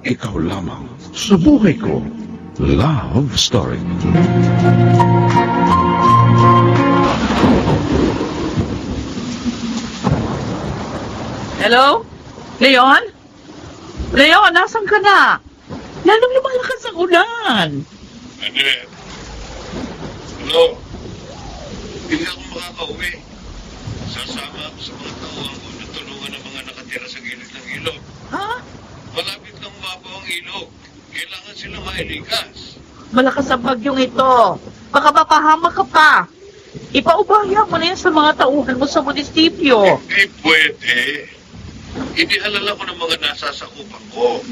ikaw lamang sa buhay ko. Love Story. Hello? Leon? Leon, nasan ka na? Lalong lumalakas ang ulan. Annette. Hello? Hindi ako makakauwi. Sasama ako sa mga tauhan ko na tulungan ng mga nakatira sa gilid ng ilog. Ha? Malapit nang umapaw ang ilog. Kailangan sila mailikas. Malakas ang bagyong ito. Baka mapahamak ka pa. Ipaubaya mo na yan sa mga tauhan mo sa munisipyo. Hindi pwede. Inialala ko ng mga nasasakupan ko.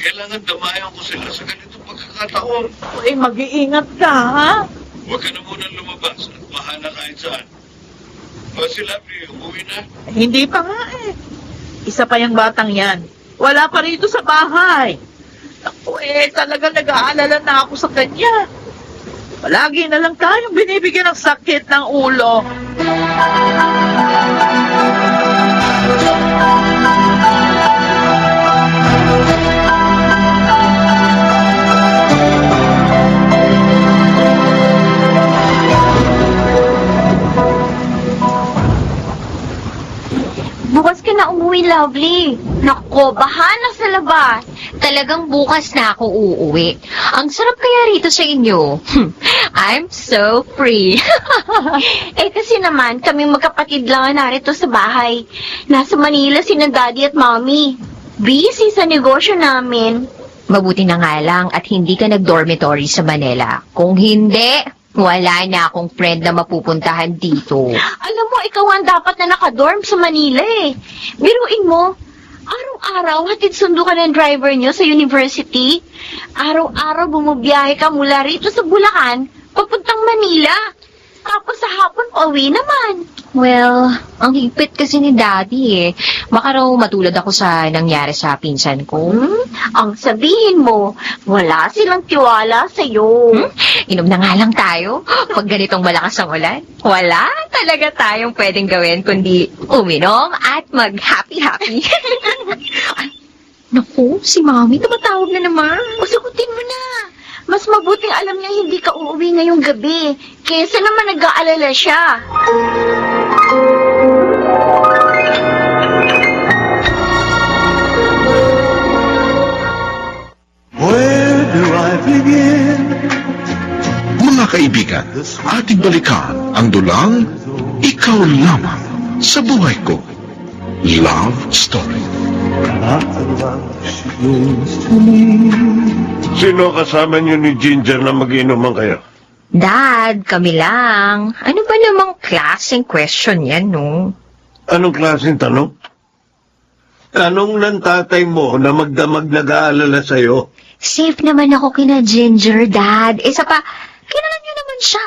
Kailangan damayan ko sila sa ganitong pagkakataon. Eh, mag-iingat ka, ha? Huwag ka na munang lumabas at bahala kahit saan. O sila, umuwi na. Hindi pa nga eh. Isa pa yung batang yan. Wala pa rito sa bahay. Ako talaga nag-aalala na ako sa kanya. Palagi na lang tayong binibigyan ng sakit ng ulo. Bukas ka na umuwi, Lovely. Nako, bahana sa labas. Talagang bukas na ako uuwi. Ang sarap kaya rito sa inyo. I'm so free. Kasi naman, kami magkapatid lang narito sa bahay. Nasa Manila sina Daddy at Mommy. Busy sa negosyo namin. Mabuti na nga lang at hindi ka nag-dormitory sa Manila. Kung hindi, wala na akong friend na mapupuntahan dito. Alam mo, ikaw ang dapat na nakadorm sa Manila eh. Biruin mo, araw-araw hatid sundo ka ng driver nyo sa university. Araw-araw bumubiyahe ka mula rito sa Bulacan, papuntang Manila. Tapos sa hapon, pauwi naman. Well, ang higpit kasi ni Daddy eh. Baka raw matulad ako sa nangyari sa pinsan ko. Ang sabihin mo, wala silang tiwala sa'yo. Inom na nga lang tayo pag ganitong malakas ang ulan. Wala talaga tayong pwedeng gawin kundi uminom at mag-happy-happy. Ay, naku, si Mami tumatawag na naman. Sagutin mo na. Mas mabuting alam niya hindi ka uuwi ngayong gabi. Kesa naman nag-aalala siya. Where do I begin? Mga kaibigan, ating balikan ang dulang ikaw lamang sa buhay ko. Love Story. Not the love she means to me. Sino kasama niyo ni Ginger na mag-inuman kayo? Dad, kami lang. Ano ba namang klaseng question yan, no? Anong klaseng tanong? Tanong ng tatay mo na magdamag nag-aalala sa'yo. Safe naman ako kina Ginger, Dad. Isa pa, kilala niyo naman siya.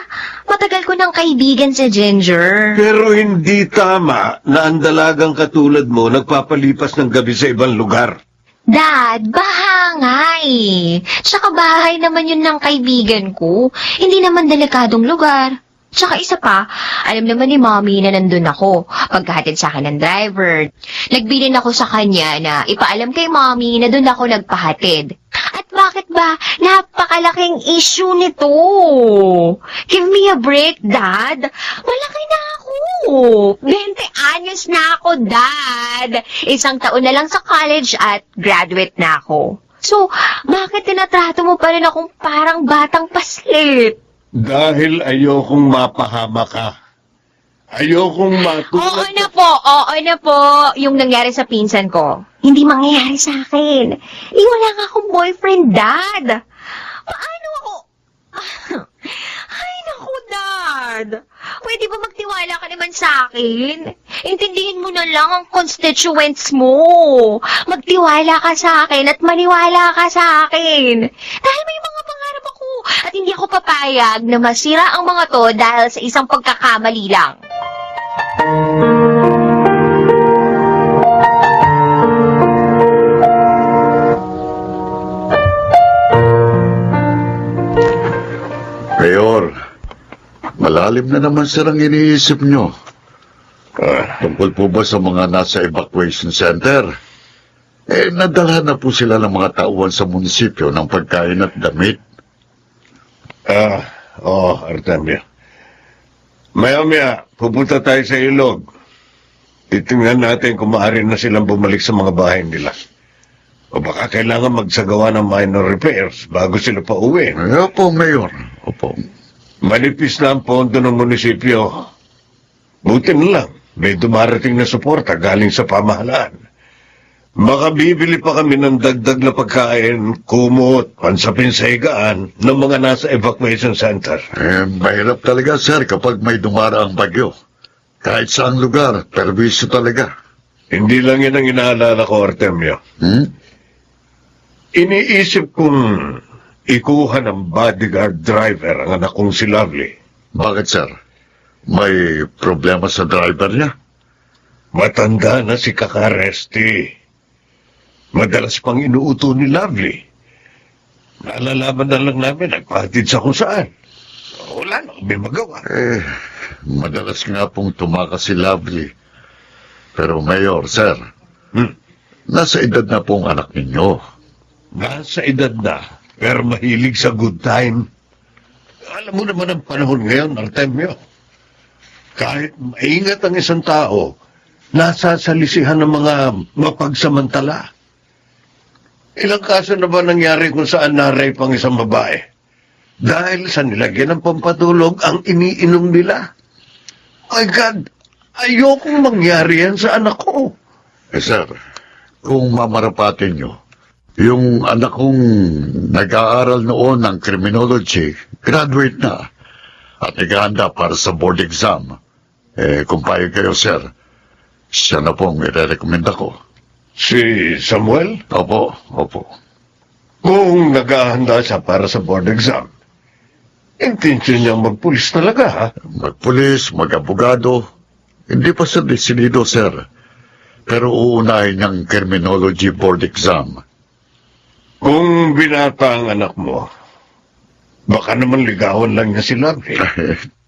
Matagal ko ng kaibigan si Ginger. Pero hindi tama na ang dalagang katulad mo nagpapalipas ng gabi sa ibang lugar. Dad, baha nga eh. Tsaka bahay naman yun ng kaibigan ko. Hindi naman delikadong lugar. Tsaka isa pa, alam naman ni Mommy na nandun ako. Pagkahatid sa akin ng driver. Nagbilin ako sa kanya na ipaalam kay Mommy na dun ako nagpahatid. At bakit ba napakalaking issue nito? Give me a break, Dad. Malaki na ako. 20 anyos na ako, Dad. 1 taon na lang sa college at graduate na ako. So, bakit tinatrato mo pa rin akong parang batang paslit? Dahil ayokong mapahama ka. Ayokong Oo na po. Yung nangyari sa pinsan ko. Hindi mangyayari sa akin. Wala nga akong boyfriend, Dad. Paano ako? Ay, naku, Dad. Pwede ba magtiwala ka naman sa akin? Intindihin mo na lang ang constituents mo. Magtiwala ka sa akin at maniwala ka sa akin. Dahil may mga pangarap ako at hindi ako papayag na masira ang mga to dahil sa isang pagkakamali lang. Mayor, malalim na naman sirang iniisip nyo. Tungkol po ba sa mga nasa evacuation center? Nadalhan na po sila ng mga tauhan sa munisipyo ng pagkain at damit. Artemio. Maya-maya, pupunta tayo sa ilog. Titingnan natin kung maaari na silang bumalik sa mga bahay nila. O baka kailangan magsagawa ng minor repairs bago sila pa uwi. Opo, Mayor. Opo. Manipis na ang pondo ng munisipyo. Buti na lang, may dumarating na suporta galing sa pamahalaan. Makabibili pa kami ng dagdag na pagkain, kumot, pansapin sa higaan ng mga nasa evacuation center. Mahirap talaga, sir, kapag may dumaraang bagyo. Kahit saang lugar, perwisyo talaga. Hindi lang yan ang inaalala ko, Artemio. Iniisip kong ikuha ng bodyguard driver ang anak kong si Lovely. Bakit, sir? May problema sa driver niya? Matanda na si Kakaresti. Madalas pang inuuto ni Lovely. Nalalaman na lang namin, nagpatid sa kung saan. Wala na kami magawa. Madalas nga pong tumakas si Lovely. Pero, Mayor, sir, nasa edad na pong anak ninyo. Nasa edad na, pero mahilig sa good time. Alam mo naman ang panahon ngayon, Artemio. Kahit maingat ang isang tao, nasasalisihan ng mga mapagsamantala. Ilang kaso na ba nangyari kung saan na-rape ang isang babae? Dahil sa nilagyan ng pampatulog ang iniinom nila. My God, ayokong mangyari yan sa anak ko. Sir, kung mamarapatin nyo, yung anak kong nag-aaral noon ng criminology, graduate na, at naghahanda para sa board exam. Kung payag kayo, sir, siya na pong ire-recommenda ko. Si Samuel? Opo, opo. Kung naghahanda siya para sa board exam, intensyon niyang magpulis talaga, ha? Magpulis, mag-abogado, hindi pa siya desidido, sir. Pero uunahin niyang criminology board exam. Kung binata ang anak mo, baka naman ligawan lang niya si Lovely.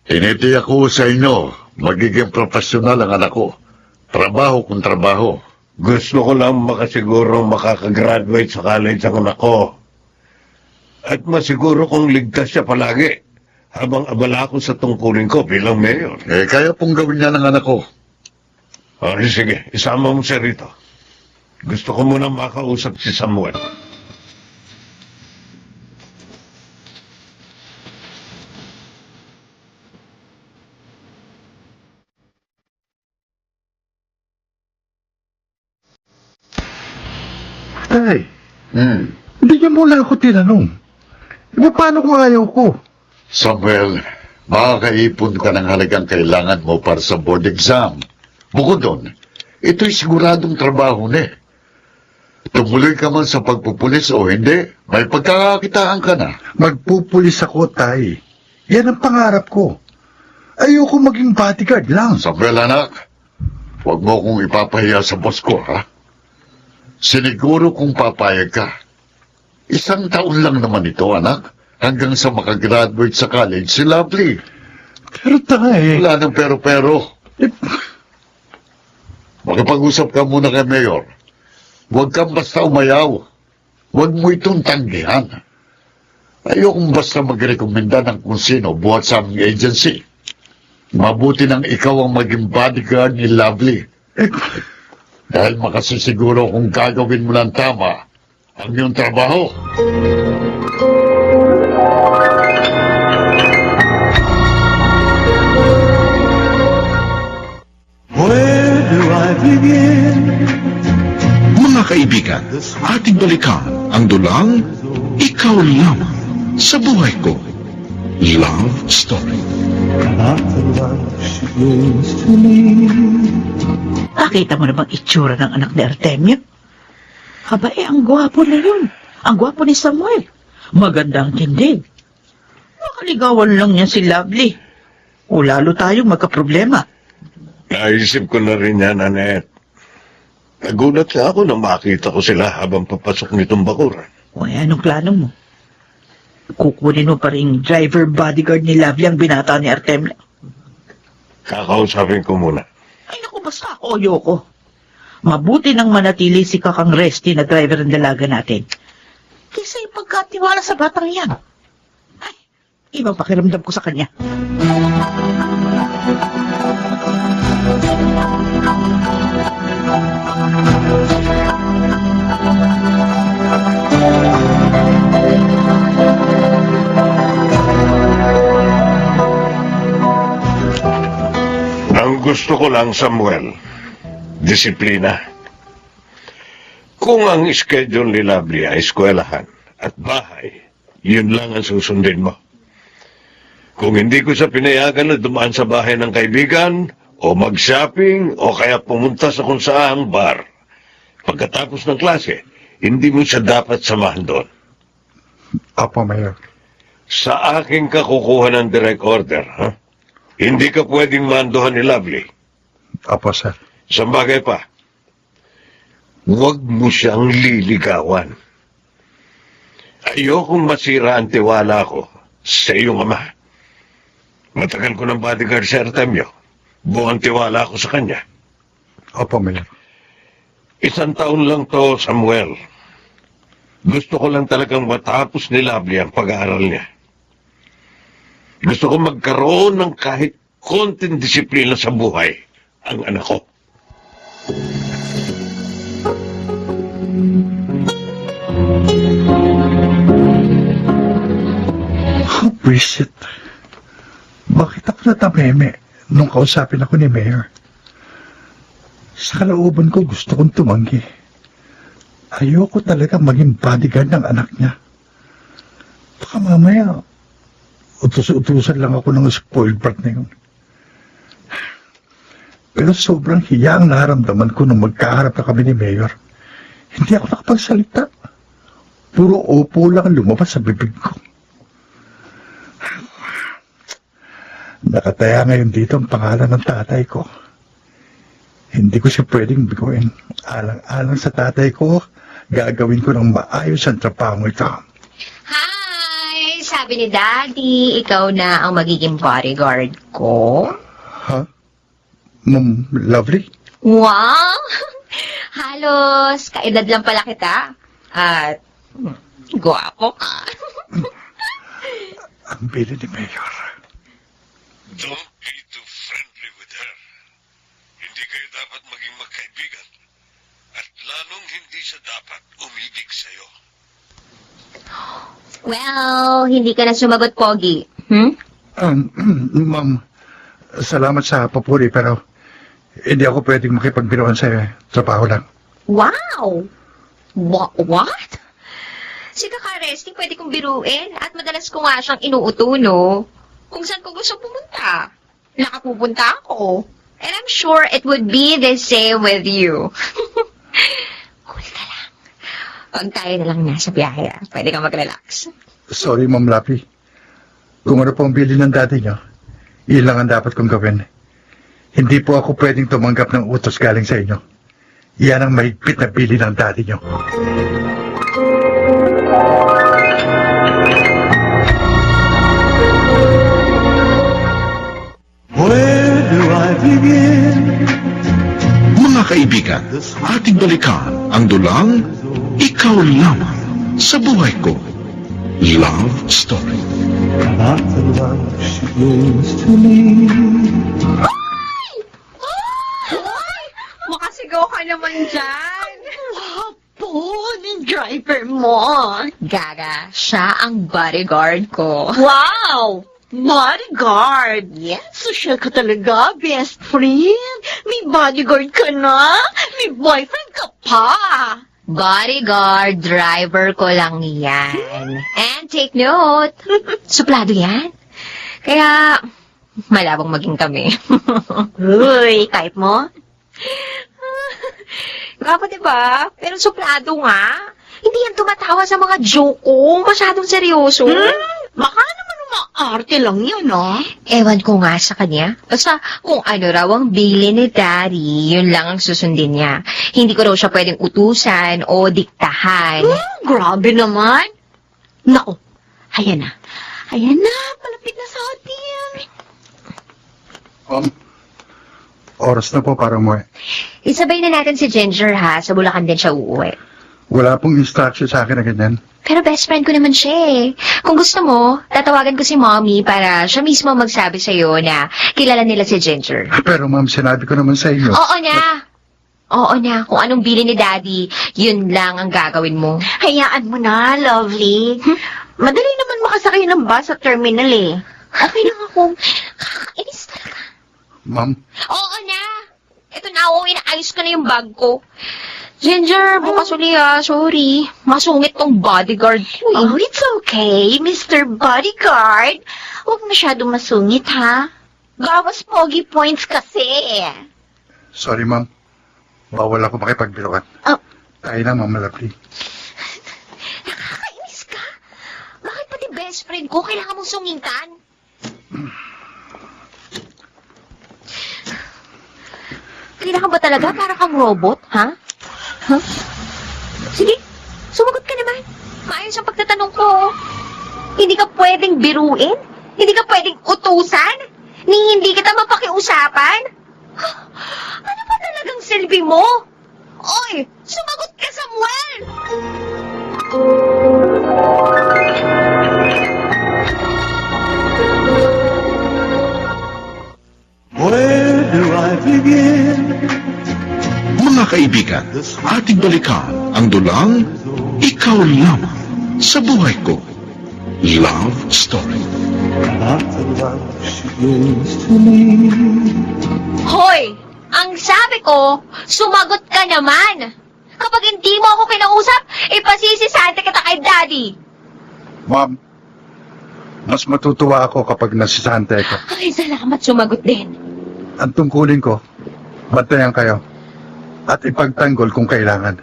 Tinitiyak ko sa inyo, magiging profesional ang anak ko. Trabaho kung trabaho. Gusto ko lang makasigurong makakagraduate sa college ang anak ko. At masiguro kong ligtas siya palagi habang abala ako sa tungkulin ko bilang mayor. Kaya pong gawin niya ng anak ko. Sige, isama mo siya rito. Gusto ko muna makausap si Samuel. Tay, Hmm. hindi niyo muna ako tinanong. Paano kung ayaw ko? Samuel, makakaipon ka ng halagang kailangan mo para sa board exam. Bukod doon, ito'y siguradong trabaho na eh. Tumuloy ka man sa pagpupulis o hindi, may pagkakakitaan ka na. Magpupulis ako, Tay. Yan ang pangarap ko. Ayoko maging bodyguard lang. Samuel, anak, huwag mo kong ipapahiya sa boss ko, ha? Siniguro kung papayag ka. 1 taon lang naman ito, anak, hanggang sa makagraduate sa college si Lovely. Pero Tay... Wala nang pero-pero. Makipag-usap ka muna kay Mayor. Huwag kang basta umayaw. Huwag mo itong tanggihan. Ayokong basta magrekomenda ng kung sino buhat sa aming agency. Mabuti nang ikaw ang maging bodyguard ni Lovely. Dahil makasisiguro kung gagawin mo ng tama ang iyong trabaho. Where do I begin? Mga kaibigan, ating balikan ang dulang Ikaw Lamang sa Buhay Ko. Love Story. Not the love she brings to me. Nakita mo namang itsura ng anak ni Artemio? Aba ang gwapo na yun. Ang gwapo ni Samuel. Magandang tindig. Makaligawan lang niya si Lovely. O lalo tayong magkaproblema. Naisip ko na rin yan, Annette. Nagulat ka ako nang makita ko sila habang papasok nitong bakuran. O anong plano mo? Kukunin mo pa rin driver bodyguard ni Lovely ang binata ni Artemio. Kakausapin ko muna. Ay naku, basta ako ayoko. Mabuti nang manatili si Kakang Resty na driver ng dalaga natin. Kaysa ipagkatiwala sa batang yan. Ay, ibang pakiramdam ko sa kanya. Ang gusto ko lang, Samuel, disiplina. Kung ang schedule ni Lovely ay eskwelahan at bahay, yun lang ang susundin mo. Kung hindi ko siya pinayagan na dumaan sa bahay ng kaibigan, o mag-shopping, o kaya pumunta sa kung saang bar, pagkatapos ng klase, hindi mo siya dapat samahan doon. Opo, Mayor. Sa akin ka kukuha ng direct order, ha? Hindi ka pwedeng manduhan ni Lovely. Opo, sir. Sa bagay pa, huwag mo siyang liligawan. Ayokong masira ang tiwala ko sa iyong ama. Matagal ko ng bodyguard sa Artemio. Buong tiwala ko sa kanya. Opo, Mayor. 1 taon lang to, Samuel. Gusto ko lang talagang matapos ni Lovely ang pag-aaral niya. Gusto ko magkaroon ng kahit konting disiplina sa buhay ang anak ko. Visit. Bakit ako natameme nung kausapin ako ni Mayor? Sa kalooban ko gusto kong tumanggi. Ayoko talaga maging bodyguard ng anak niya. Baka mamaya, utos-utusan lang ako ng spoiled brat na yun. Pero sobrang hiya ang naramdaman ko nung magkaharap na kami ni Mayor. Hindi ako nakapagsalita. Puro opo lang ang lumabas sa bibig ko. Nakataya ngayon dito ang pangalan ng tatay ko. Hindi ko siya pwedeng biguin. Alang-alang sa tatay ko, gagawin ko ng maayos ang trabaho ito. Hi! Sabi ni Daddy, ikaw na ang magiging bodyguard ko. Ha? Ma'am Lovely? Wow! Halos, kaedad lang pala kita. At, guwapo ka. Ang bili ni Mayor. Don't be too friendly with her. Hindi kayo dapat maging magkaibigan. At lalong hindi siya dapat umibig sa'yo. Well, hindi ka na sumagot, Pogi. Hmm? Ma'am, salamat sa papuri pero hindi ako pwedeng makipagbiruan sa trabaho lang. Wow! What? Si Kakaresting pwede kong biruin at madalas ko nga siyang inuuto, no? Kung saan ko gusto pumunta. Nakapupunta ako. And I'm sure it would be the same with you. Cool ka lang. Pag tayo na lang nasa biyahe, pwede kang mag-relax. Sorry, Ma'am Lapi. Kung ano po ang bili ng dati niyo, iyon lang ang dapat kong gawin. Hindi po ako pwedeng tumanggap ng utos galing sa inyo. Iyan ang mahigpit na bili ng dati niyo. Where do I begin? Mga kaibigan, ating balikan ang dulang Ikaw Lamang sa Buhay Ko. Love Story. About the love she brings to me. Ay! Makasigaw ka naman dyan. Wapo ng driver mo. Gaga, siya ang bodyguard ko. Wow! Bodyguard! Yes. Social ka talaga, best friend. May bodyguard ka na. May boyfriend ka pa. Bodyguard driver ko lang yan. And take note, suplado yan. Kaya, malabong maging kami. Uy, type mo? Gwapo, diba? Pero suplado nga. Hindi yan tumatawa sa mga joke ko. Masyadong seryoso. Baka naman umaarte lang yan, ah. Ewan ko nga sa kanya. Basta kung ano raw ang bili ni Daddy, yun lang ang susundin niya. Hindi ko raw siya pwedeng utusan o diktahan. Grabe naman. Nako, ayan na. Ayan na, palapit na sa atin. Oras na po para umuwi. Isabay na natin si Ginger ha, sa Bulacan din siya uuwi. Wala pong instruction sa akin na ganyan. Pero best friend ko naman siya eh. Kung gusto mo, tatawagan ko si Mommy para siya mismo magsabi sa'yo na kilala nila si Ginger. Pero ma'am, sinabi ko naman sa inyo. Oo na. Oo na. Kung anong bili ni Daddy, yun lang ang gagawin mo. Hayaan mo na, lovely. Madali naman makasakay ng bus sa terminal eh. Okay lang ako. Kakainis talaga. Ma'am, Oo na. Ito na, inaayos ko na yung bag ko. Ginger, bukas uli sorry. Masungit tong bodyguard ko eh. Oh, it's okay, Mr. Bodyguard. Huwag masyado masungit, ha? Bawas pogi points kasi. sorry ma'am. Bawal ako makipagbiruan. Oh. Tayo na, Ma'am Lovely. Nakakainis ka. Bakit pati best friend ko kailangan mong sungitan? Kailangan ba talaga para kang robot, ha? Huh? Sige, sumagot ka naman. Maayos ang pagtatanong ko. Hindi ka pwedeng biruin? Hindi ka pwedeng utusan? Ni hindi kita mapakiusapan? Ano ba talagang silbi mo? Oy, sumagot ka, Samuel! Where do I begin? Mga kaibigan, ating balikan ang dulang Ikaw Lamang sa Buhay Ko. Love Story. Not the love she gives to me. Hoy! Ang sabi ko, sumagot ka naman! Kapag hindi mo ako kinausap, ipasisisante kita kay Daddy! Ma'am, mas matutuwa ako kapag nasisante ko. Ay, salamat sumagot din. Ang tungkulin ko, bantayan kayo. At ipagtanggol kung kailangan.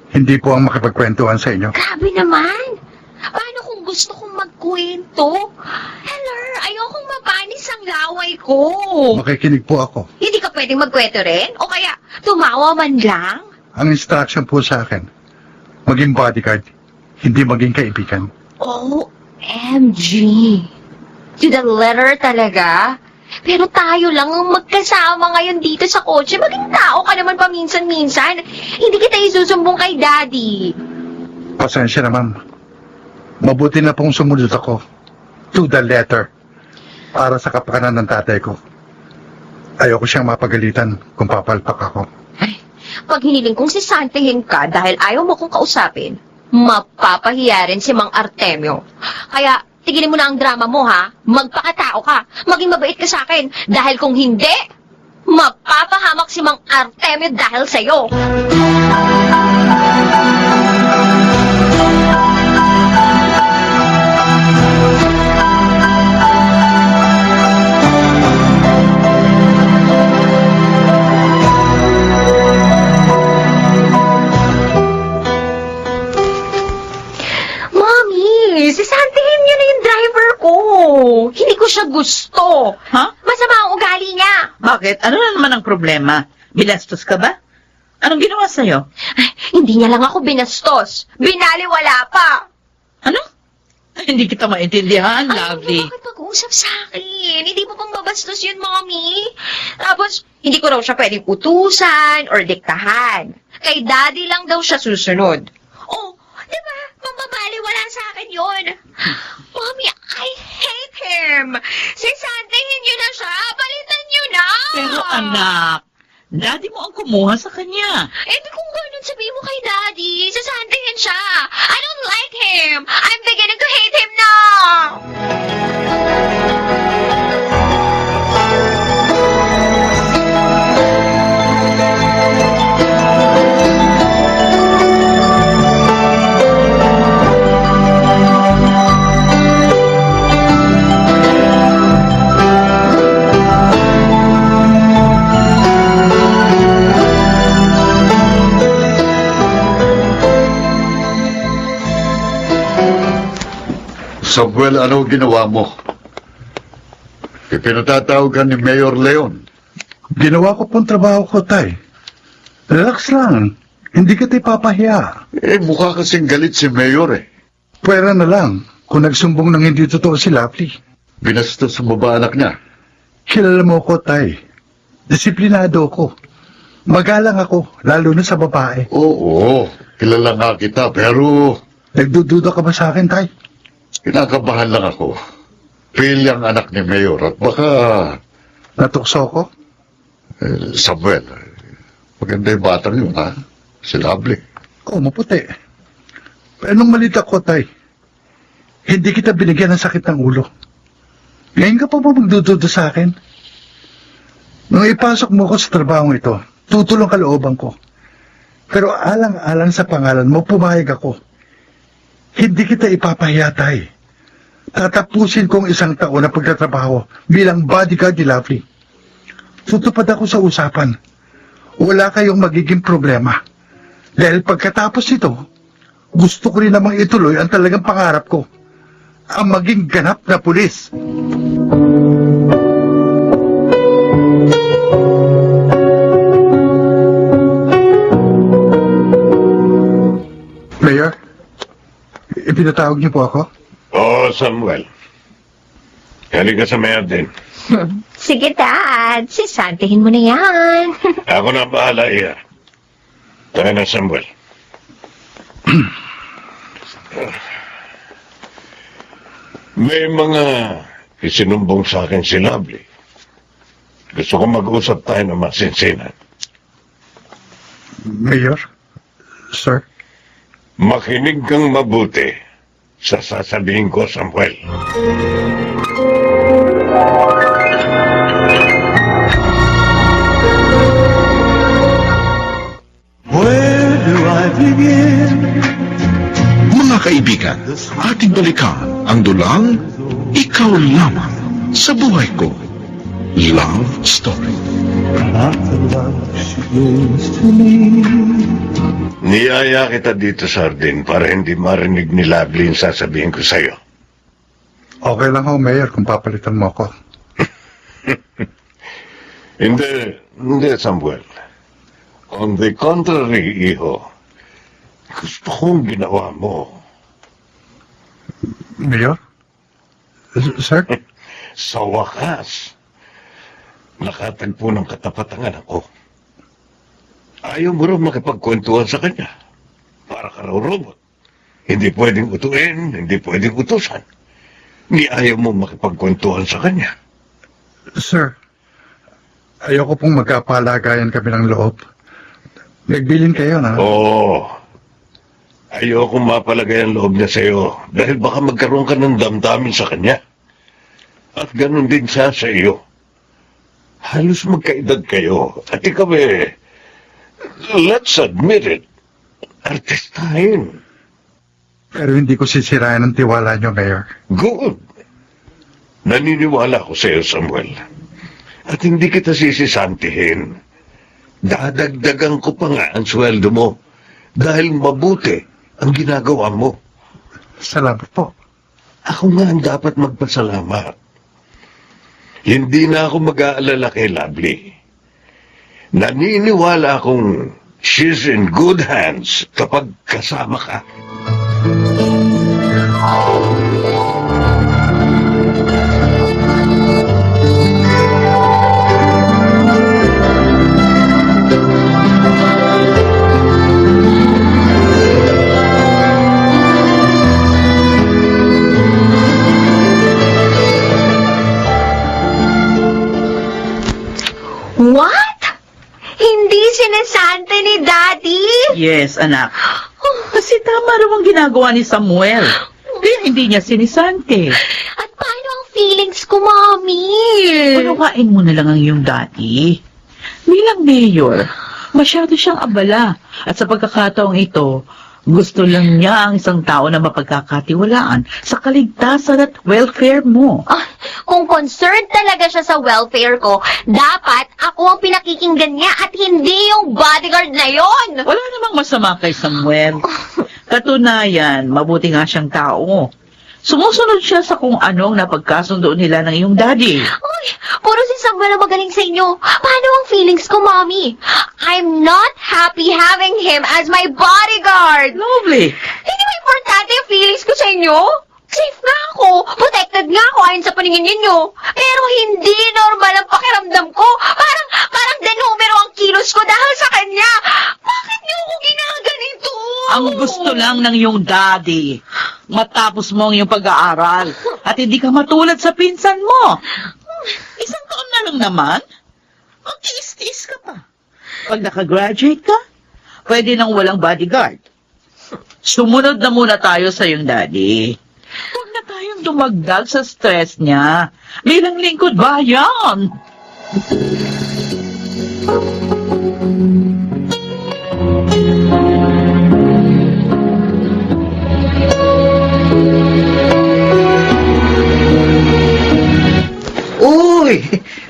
Hindi po ang makipagkwentuhan sa inyo. Grabe naman! Paano kung gusto kong magkwento? Hello, ayokong mapanis ang laway ko. Makikinig po ako. Hindi ka pwedeng magkwento rin? O kaya, tumawa man lang? Ang instruction po sa akin, maging bodyguard, hindi maging kaibigan. OMG! To the letter talaga? Pero tayo lang ang magkasama ngayon dito sa kotse. Maging tao ka naman paminsan-minsan. Hindi kita isusumbong kay Daddy. Pasensya na, ma'am. Mabuti na pong sumunod ako to the letter para sa kapakanan ng tatay ko. Ayoko siyang mapagalitan kung papalpak ako. Pag hiniling kong sisantihin ka dahil ayaw mo kong kausapin, mapapahiya rin si Mang Artemio. Kaya, tigilin mo na ang drama mo, ha? Magpakatao ka. Maging mabait ka sa akin. Dahil kung hindi, mapapahamak si Mang Artemio dahil sa'yo. Mami, sisantihin niyo na yung driver ko. Hindi ko siya gusto. Ha? Masama ang ugali niya. Bakit? Ano na naman ang problema? Binastos ka ba? Anong ginawa sa'yo? Ay, hindi niya lang ako binastos. Binaliwala pa. Ano? Ay, hindi kita maintindihan, Ay, lovely. bakit mag-uusap sa akin? Hindi mo pang babastos yun, Mommy. Tapos, hindi ko raw siya pwedeng utusan or diktahan. Kay Daddy lang daw siya susunod. Oh, di ba? Mambabaliwala sa akin yun. Mommy, I hate him. Sisantihin niyo na siya. Palitan niyo na. Pero anak, daddy mo ang kumuha sa kanya. Eh, kung ganun sabihin mo kay Daddy, sasantihin siya. I don't like him. I'm beginning to hate him now. Samuel, ano ginawa mo? Ipinatatawag ka ni Mayor Leon. Ginawa ko pong trabaho ko, tay. Relax lang. Hindi kita ipapahiya. Mukha kasing galit si Mayor eh. Pwera na lang kung nagsumbong ng hindi totoo si Lovely. Binastos mo ba anak niya? Kilala mo ko, tay. Disiplinado ako. Magalang ako, lalo na sa babae. Oo, kilala nga kita, pero Nagdududa ka ba sa akin, Tay? kinakabahan lang ako. Phil ang anak ni Mayor at baka Natukso ko? Samuel. Maganda yung batang yun, ha? Si Lovely. Oo, maputi. Pero nung malita ko, Tay, hindi kita binigyan ng sakit ng ulo. Ngayon ka pa ba magdududa sa akin? Nung ipasok mo ko sa trabaho ito, tutulong kalooban ko. Pero alang-alang sa pangalan mo, pumayag ako. Hindi kita ipapahiya, Tay. Tatapusin kong 1 taon na pagtatrabaho bilang bodyguard ni Lovely. Tutupad ako sa usapan. Wala kayong magiging problema. Dahil pagkatapos ito, gusto ko rin namang ituloy ang talagang pangarap ko. Ang maging ganap na pulis. Mayor, ipinatawag niyo po ako? Oo, Samuel. Halika sa mayor din. Sige, Dad. Sisantihin mo na yan. Ako na bahala, iya. Tayo na, Samuel. May mga isinumbong sa akin si Lovely. Gusto ko mag-usap tayo ng masinsinan. Mayor? Sir? Makinig kang mabuti sa sasabihin ko, Samuel. Where do I begin? Mga kaibigan, ating balikan ang dulang Ikaw Lamang sa Buhay Ko. Love Story. Not the love she brings to me. Niyaya kita dito, Sardin, para hindi marinig ni Lovely yung sasabihin ko sa'yo. Okay lang ho, Mayor, kung papalitan mo ako. Hindi, Samuel. On the contrary, iho, gusto kong ginawa mo. Mayor? Sir? Sa wakas, nakatagpo ng katapatangan ako. Ayaw mo rin makipagkwentuhan sa kanya. Para ka raw robot. Hindi pwedeng utuin, hindi pwedeng utusan. Ni ayaw mo makipagkwentuhan sa kanya. Sir, ayoko pong magkapalagayan kami ng loob. Nagbilin kayo na. Oo. Ayoko mapalagay ang loob niya sa'yo dahil baka magkaroon ka ng damdamin sa kanya. At ganun din siya sa iyo. Halos magkaedad kayo. At ikaw let's admit it, artistahin. Pero hindi ko sisirayan ang tiwala niyo, Mayor. Good. Naniniwala ko sa iyo, Samuel. At hindi kita sisisantihin. Dadagdagan ko pa nga ang sweldo mo dahil mabuti ang ginagawa mo. Salamat po. Ako nga ang dapat magpasalamat. Hindi na ako mag-aalala kay Lovely. Naniniwala akong she's in good hands kapag kasama ka. What? Hindi sinasante ni Daddy? Yes, anak. Kasi tama raw ang ginagawa ni Samuel. Kaya hindi niya sinisante. At paano ang feelings ko, Mommy? Unawain mo na lang ang iyong daddy. Bilang mayor, masyado siyang abala. At sa pagkakataong ito, gusto lang niya ang isang tao na mapagkakatiwalaan sa kaligtasan at welfare mo. Kung concerned talaga siya sa welfare ko, dapat ako ang pinakikinggan niya at hindi yung bodyguard na yon. Wala namang masama kay Samuel. Katunayan, mabuti nga siyang tao. Sumusunod siya sa kung anong napagkasundo nila ng iyong daddy. Uy, puro si Samuel ang magaling sa inyo. Paano ang feelings ko, Mommy? I'm not happy having him as my bodyguard. Lovely. Hindi ba importante yung feelings ko sa inyo? Safe nga ako. Protected nga ako ayon sa paningin ninyo. Pero hindi normal ang pakiramdam ko. Parang denumero ang kilos ko dahil sa kanya. Bakit niyo ako ginaganito? Ang gusto lang ng iyong daddy, matapos mo ang iyong pag-aaral at hindi ka matulad sa pinsan mo. Isang taon na lang naman, mag-tiis-tiis ka pa. Pag nakagraduate ka, pwede nang walang bodyguard. Sumunod na muna tayo sa iyong daddy. Huwag na tayong dumagdag sa stress niya. Bilang lingkod bayan. Uy!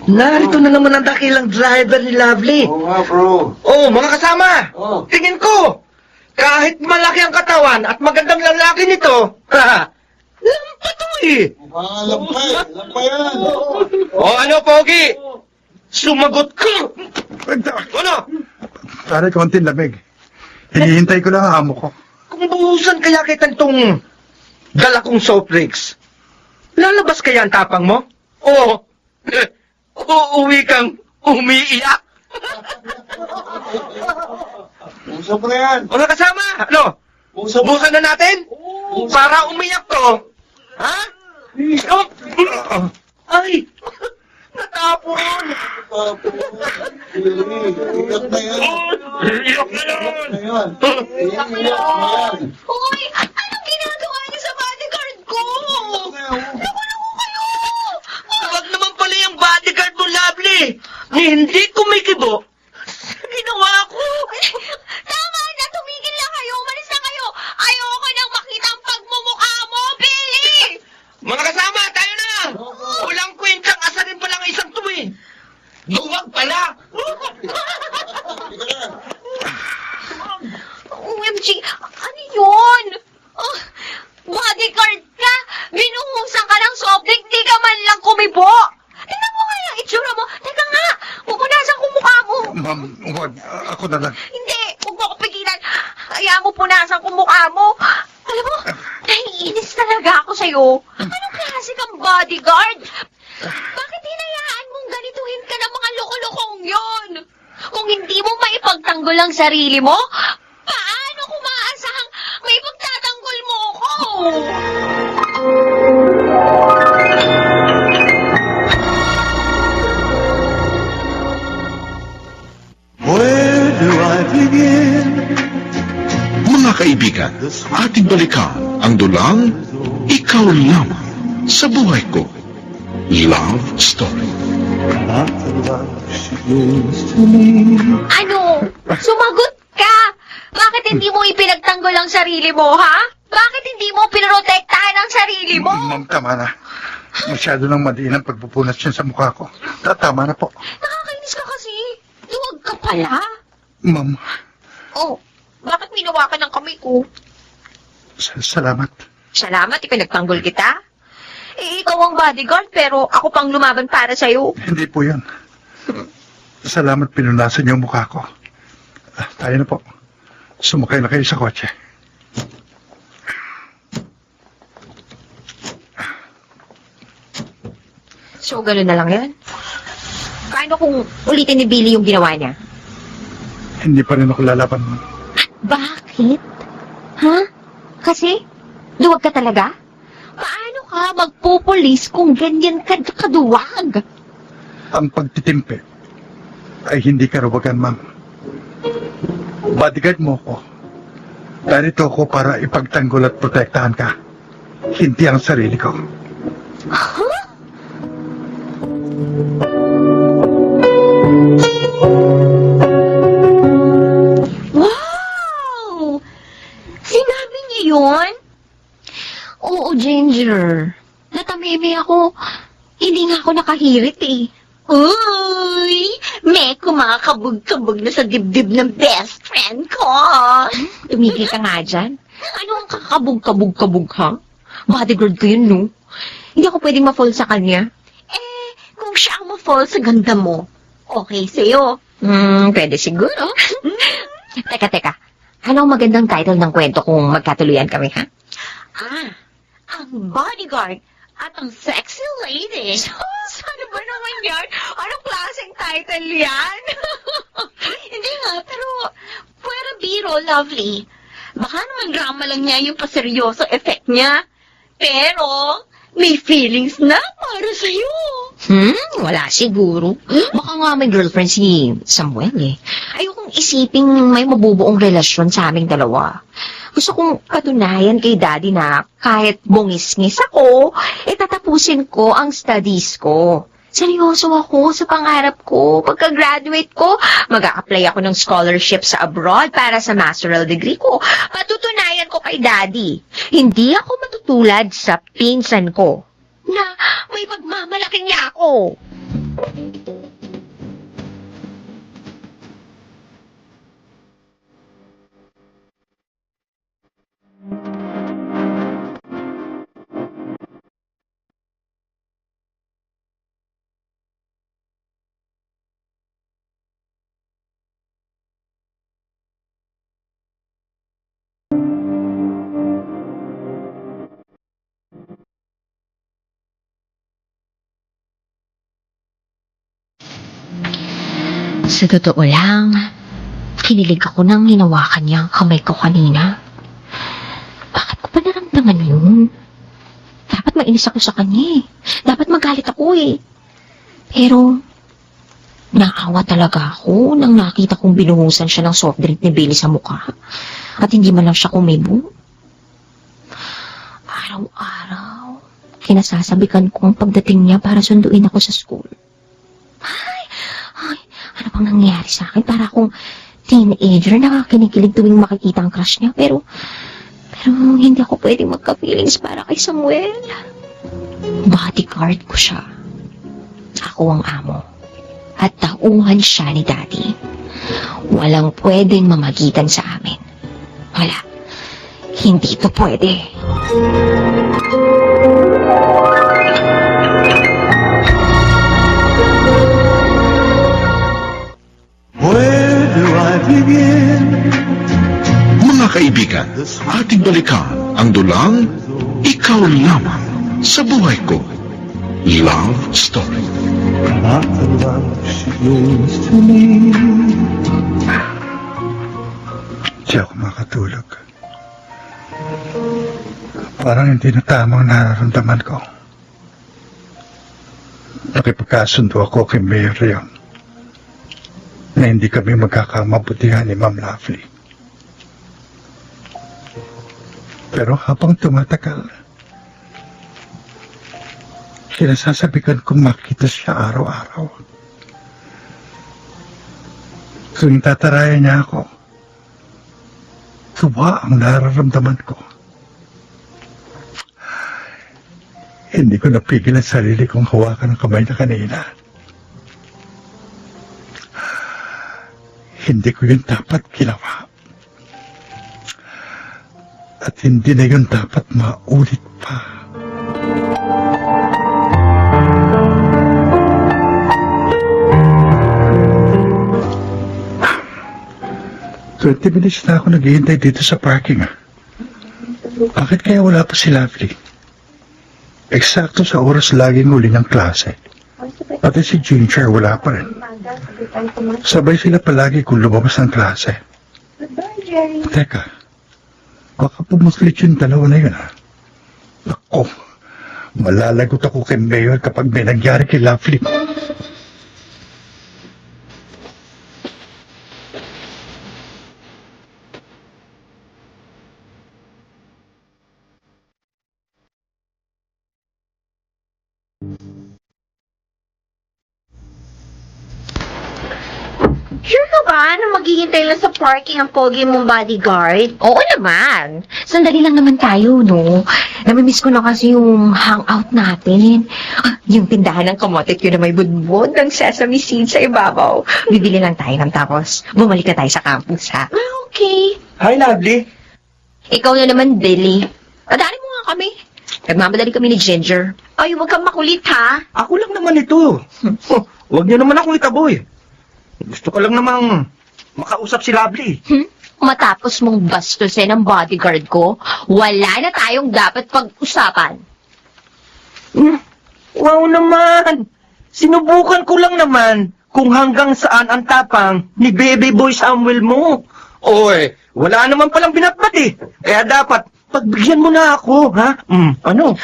Narito na naman ang dakilang driver ni Lovely. Oo nga, bro. Oh, mga kasama! Oh. Tingin ko! Kahit malaki ang katawan at magandang lalaki nito, lampa to eh! Lampa yan. O ano, Pogi? Sumagot ka! Ano? Pare, konting lamig. Hinihintay ko lang ang amo ko. Kung buhusan kaya kita itong dala kong soft drinks, lalabas kaya ang tapang mo? O, uuwi kang umiiyak? Usap na yan. Mga kasama, ano? Buhusan na natin? Para umiyak to. Ha? Oh, ay! Natapon! Iyak na yan. Iyak na yan! Iyak na yan. Uy! Anong ginagawa niyo sa bodyguard ko? Naku kayo! Huwag naman pala yung bodyguard mo, Lovely! Ni hindi kumikibo. Ginawa ko! Tama na! Tumigil na kayo! Umalis na kayo! Ayoko nang makita ang pagmumukha mo, Billy! Mga kasama, tayo na! Walang kwentang asarin pa lang isang tuwi. Duwag pala! OMG! Ano yun? Oh, bodyguard ka? Binuhusan ka ng soft drink, di ka man lang kumibo! Tingnan mo nga yung itsura mo! Teka nga! Pupunasan ko mukha mo! Ma'am, huwag. Ako na lang. Hindi! Huwag mo ako pigilan! Hayaan mo punasan ko mukha mo! Alam mo, naiinis talaga ako sa'yo. Anong klase kang bodyguard? Bakit hinayaan mong ganituhin ka ng mga loko-lokong yon? Kung hindi mo maipagtanggol ang sarili mo, paano ko maaasahang maipagtatanggol mo ako? Where do I begin? Mga kaibigan, ating balikan ang dulang Ikaw Lamang sa Buhay Ko. Love Story. Not the love she means to me. Ano? Sumagot ka! Bakit hindi mo ipinagtanggol ang sarili mo, ha? Bakit hindi mo pinoprotektahan ang sarili mo? Ma'am, tama na. Masyado nang madiin ang pagpupunas niya sa mukha ko. Tama na po. Nakakainis ka kasi. Duwag ka pala. Ma'am, Oh, bakit minawa ka ng kamay ko? salamat. Salamat, ipinagtanggol kita. Eh, ikaw ang bodyguard, pero ako pang lumaban para sa'yo. Hindi po yun. Salamat pinunasan niyo ang mukha ko. Tayo na po. Sumakay na kayo sa kotse. So, gano'n na lang yan? Paano kung ulitin ni Billy yung ginawa niya? Hindi pa rin ako lalaban. Bakit? Ha? Kasi? Duwag ka talaga? Paano ka magpupulis kung ganyan ka kaduwag? Ang pagtitimpi ay hindi karubagan, ma'am. Bodyguard mo ko. Narito ako para ipagtanggol at protektahan ka. Hindi ang sarili ko. Wow! Sinabi niya yun? Oo, Ginger. Natamimi ako. Hindi nga ako nakahirit eh. Uy! May kumakabog-kabog na sa dibdib ng best friend ko. Tumigil ka nga dyan. Ano ang kakabog-kabog-kabog, ha? Bodyguard ko yun, no? Hindi ako pwedeng ma-fall sa kanya. Eh, kung siya ang ma-fall sa ganda mo, okay sa'yo. Pwede siguro. Teka. Ano ang magandang title ng kwento kung magkatuluyan kami, ha? Ah, ang bodyguard At ang sexy lady. Sana ba naman yan? Anong klaseng title yan? Hindi nga, pero pwera biro, lovely. Baka naman drama lang niya yung paseryoso effect niya. Pero, may feelings na para sa'yo. Wala siguro. Baka nga may girlfriend si Samuel eh. Ayokong isiping may mabubuong relasyon sa aming dalawa. Gusto kong patunayan kay Daddy na kahit bungis-ngis ako, tatapusin ko ang studies ko. Seryoso ako sa pangarap ko. Pagka-graduate ko, mag-a-apply ako ng scholarship sa abroad para sa masteral degree ko. Patutunayan ko kay Daddy. Hindi ako matutulad sa pinsan ko na may pagmamalaki niya ako. Sa totoo lang, kinilig ako nang hinawakan niya ang kamay ko kanina. Bakit ko pa naramdaman yun? Dapat mainis ako sa kanya eh. Dapat magalit ako eh. Pero, naawa talaga ako nang nakita kong binuhusan siya ng soft drink ni Billy sa mukha. At hindi man lang siya kumibo. Araw-araw, kinasasabikan ko ang pagdating niya para sunduin ako sa school. Ano bang nangyayari sa akin? Para akong teenager na kinikilig tuwing makikita ang crush niya. Pero hindi ako pwedeng magka-feelings para kay Samuel. Bodyguard ko siya. Ako ang amo. At tauhan siya ni Daddy. Walang pwedeng mamagitan sa amin. Wala. Hindi ito pwede. Where do I begin? Mga kaibigan, ating balikan ang dulang Ikaw Lamang sa Buhay Ko. Love Story. Not the love she means to me. Di ako makatulog. Parang hindi na tamang nararamdaman ko. Nakipagkasundo ako kay Mayor Leon na hindi kami magkakamabutihan ni Ma'am Lovely. Pero habang tumatagal, kinasasabikan kong makita siya araw-araw. Tuwing tatarayan niya ako, tuwa ang nararamdaman ko. Hindi ko napigil ang sarili kong hawakan ang kamay na kanina. Hindi ko yun dapat ginawa. At hindi na yun dapat maulit pa. Ah, 20 minutes na ako naghihintay dito sa parking. Bakit kaya wala pa si Lovely? Eksakto sa oras laging uli ng klase. Pati si Ginger wala pa rin. Sabay sila palagi kung lumabas ng klase. Teka, baka pumuslit yung dalawa na yun, ha? Ako, malalagot ako kay Mayor kapag may nangyari kay Lovely. Sure ka ba na maghihintay lang sa parking ang pogi mong bodyguard? Oo naman. Sandali lang naman tayo, no? Namimiss ko na kasi yung hangout natin. Yung tindahan ng kamote yun na may budbud ng sesame seeds sa ibabaw. Bibili lang tayo ng tapos bumalik na tayo sa campus, ha? Okay. Hi, Lovely. Ikaw na naman, Billy. Padali mo nga kami. Nagmamadali kami ni Ginger. Ay, huwag kang makulit, ha? Ako lang naman ito. Huwag niyo naman akong itaboy. Gusto ko lang namang makausap si Lovely. Matapos mong bastusin ang bodyguard ko, wala na tayong dapat pag-usapan. Wow naman! Sinubukan ko lang naman kung hanggang saan ang tapang ni Baby Boy Samuel mo. Oy, wala naman palang binatbat eh. Kaya dapat, pagbigyan mo na ako, ha? Ano?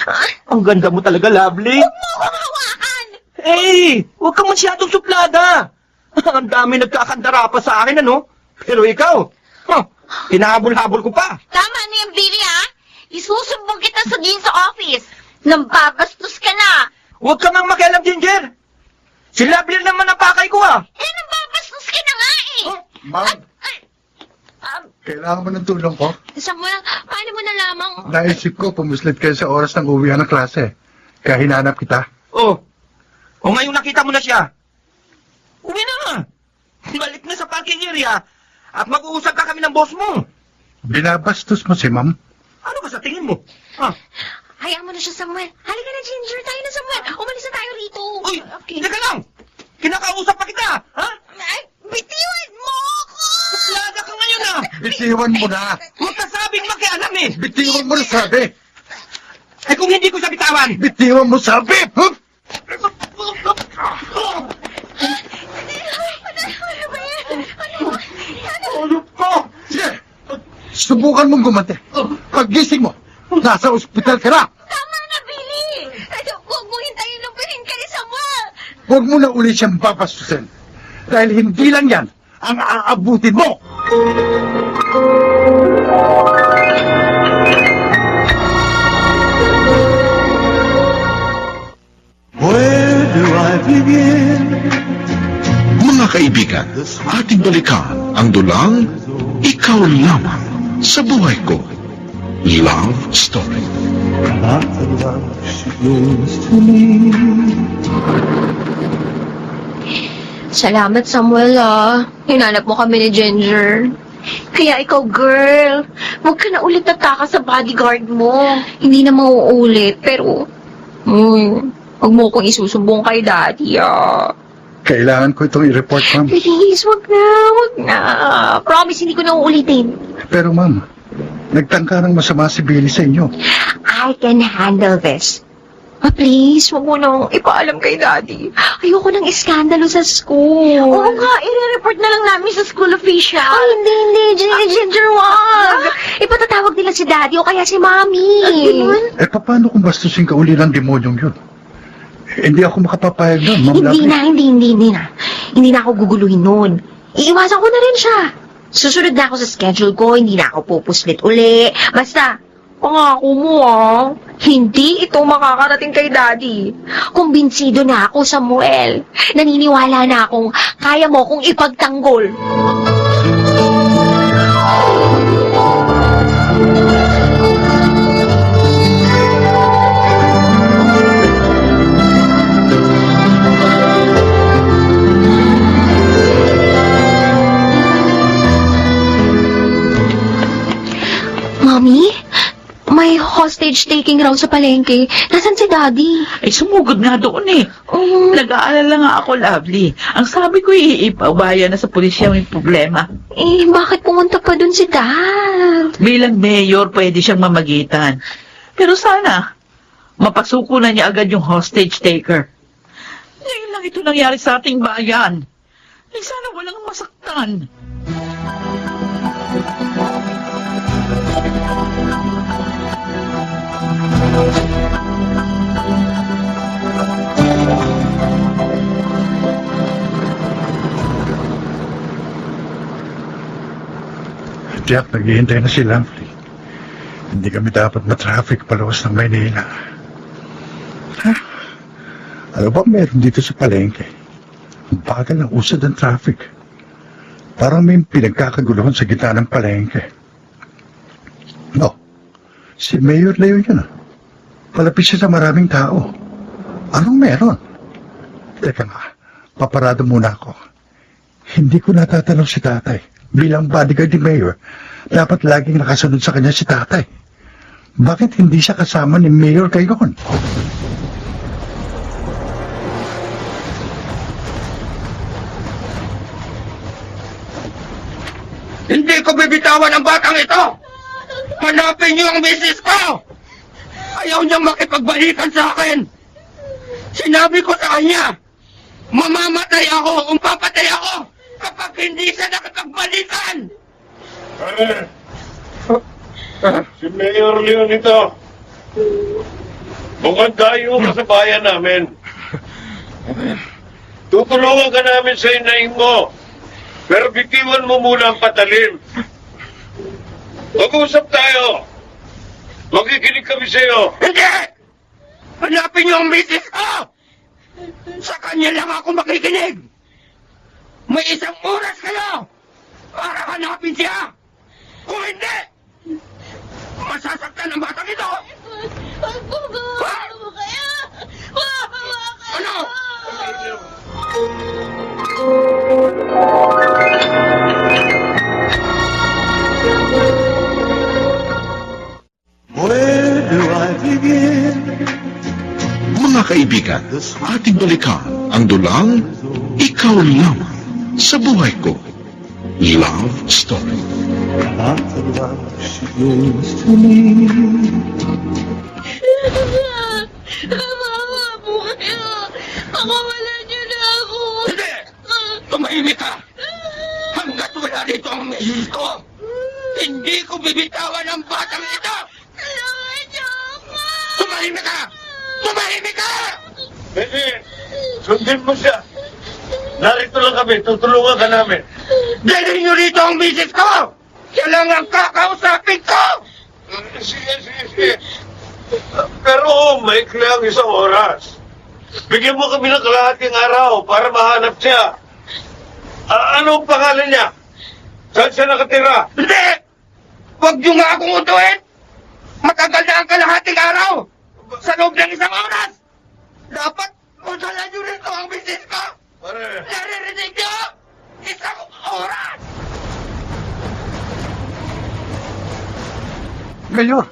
Ang ganda mo talaga, lovely. Huwag mo akong hawakan! Eh, huwag kang masyadong suplada. Ang dami nagkakandara pa sa akin, ano? Pero ikaw, hinahabol-habol ko pa. Tama na yung Billy, ha? Isusumbong kita sa dean sa office. Nambabastos ka na. Huwag ka mang makialam, Ginger. Si Lovely naman ang pakay ko, ah. Eh, nambabastos ka na nga eh. Ma'am, kailangan mo ng tulong ko? Samuel, paano mo nalamang? Naisip ko, pumuslit kayo sa oras ng uwian ng klase. Kaya hinanap kita. O ngayon nakita mo na siya. Uwi na. Balik na sa parking area at mag-uusap ka kami ng boss mo. Binabastos mo si ma'am? Ano ba sa tingin mo? Ha? Hayaan mo na siya, Samuel. Halika na, Ginger. Tayo na, Samuel. Umalis na tayo rito. Uy, teka lang. Kinakausap pa kita, ha? Ay, bitiwan mo ako! Suplada ka ngayon, ah. Bitiwan mo na! Huwag ka sabing makialam, eh. Bitiwan mo na sabi! Eh kung hindi ko siya bitawan. Bitiwan mo sabi! Huh? Ano ko? Sige! Subukan mong gumanti. Paggising mo, nasa ospital ka na! Tama na, Billy! Huwag mo hintayin lupihin ka ni Samuel! Huwag mo na ulit siyang papastusin. Dahil hindi lang yan ang aabutin mo! Where do I begin? Mga kaibigan, ating balikan ang dulang Ikaw Lamang sa Buhay Ko. Love Story. Not the love she means to me. Salamat, Samuel, ah. Hinanap mo kami ni Ginger. Kaya ikaw, girl, huwag ka na ulit nataka sa bodyguard mo. Hindi na mauulit, pero... huwag mo kong isusumbong kay Daddy, ah. Kailangan ko itong i-report, ma'am. Please, wag na. Promise, hindi ko na uulitin. Pero ma'am, nagtangka ng masama si Billy sa inyo. I can handle this. Please, wag mo nang ipaalam kay Daddy. Ayoko ng iskandalo sa school. Oo nga, i-report na lang namin sa school official. Ay, hindi. Ginger, wag. Ipatatawag nila si Daddy o kaya si Mommy. Eh, paano kung bastusin ka uli ng demonyong yun? Hindi ako makapapayag nun, ma'am. Hindi na. Hindi na ako guguluhin nun. Iiwasan ko na rin siya. Susunod na ako sa schedule ko, hindi na ako pupuslit uli. Basta, pangako mo hindi ito makakarating kay Daddy. Kumbinsido na ako, Samuel. Naniniwala na akong kaya mo kong ipagtanggol. Mommy? May hostage taking raw sa palengke. Nasaan si Daddy? Ay, sumugod nga doon eh. Nag-aalala nga ako, Lovely. Ang sabi ko, ipaubaya na sa pulisya yung problema. Eh, bakit pumunta pa dun si Dad? Bilang mayor, pwede siyang mamagitan. Pero sana, mapasuko na niya agad yung hostage taker. Ngayon lang ito nangyari sa ating bayan. Eh, sana walang masaktan. Jack, naghihintay na si Lovely. Hindi kami dapat matraffic palawas ng Maynila. Ano ba meron dito sa palengke? Ang bagal ng usad ng traffic. Parang may pinagkakaguluhan sa gitna ng palengke. No, si Mayor Leo yun ah. Palapit siya sa maraming tao. Anong meron? Teka nga, paparado muna ako. Hindi ko natatanong si tatay. Bilang bodyguard ni Mayor, dapat laging nakasunod sa kanya si tatay. Bakit hindi siya kasama ni Mayor ngayon? Hindi ko bibitawan ang batang ito! Hanapin niyo ang misis ko! Ayaw niyang makipagbalikan sa akin! Sinabi ko sa kanya, mamamatay ako, papatay ako, kapag hindi siya nakapagbalikan. Si Mayor Leon ito. Mukhang tayo ka sa bayan namin. Tutulungan ka namin sa inaing mo. Pero bitiwan mo muna ang patalim. Mag-usap tayo. Makikinig kami sa'yo. Hindi! Hanapin niyo ang misis ko! Sa kanya lang ako makikinig! May 1 oras kayo para hanapin siya! Kung hindi, masasaktan ang batang ito! Ano? Where do I begin? Mga kaibigan, ating balikan ang dulang Ikaw Lamang sa Buhay Ko. Love Story. Not the love she means to me. Kawawa po kayo. Pakawalan niyo na ako. Hindi! Tumahimik ka! Hanggat wala dito ang misis ko, hindi ko bibitawan ang batang ito! Tulungan niyo ako. Tumahimik ka! Tumahimik ka! Pwede. Sundin mo siya. Narito lang kami. Tutulungan ka namin. Dalhin niyo rito ang misis ko! Siya lang ang kakausapin ko! Sige. Pero maikli ang 1 oras. Bigyan mo kami ng kalahating araw para mahanap siya. Ano ang pangalan niya? Saan siya nakatira? Hindi! Huwag niyo nga akong utuin! Matagal na ang kalahating araw! Sa loob ng 1 oras! Dapat usalan niyo rito ang misis ko! Pare, Naririnig niyo? 1 oras! Mayor,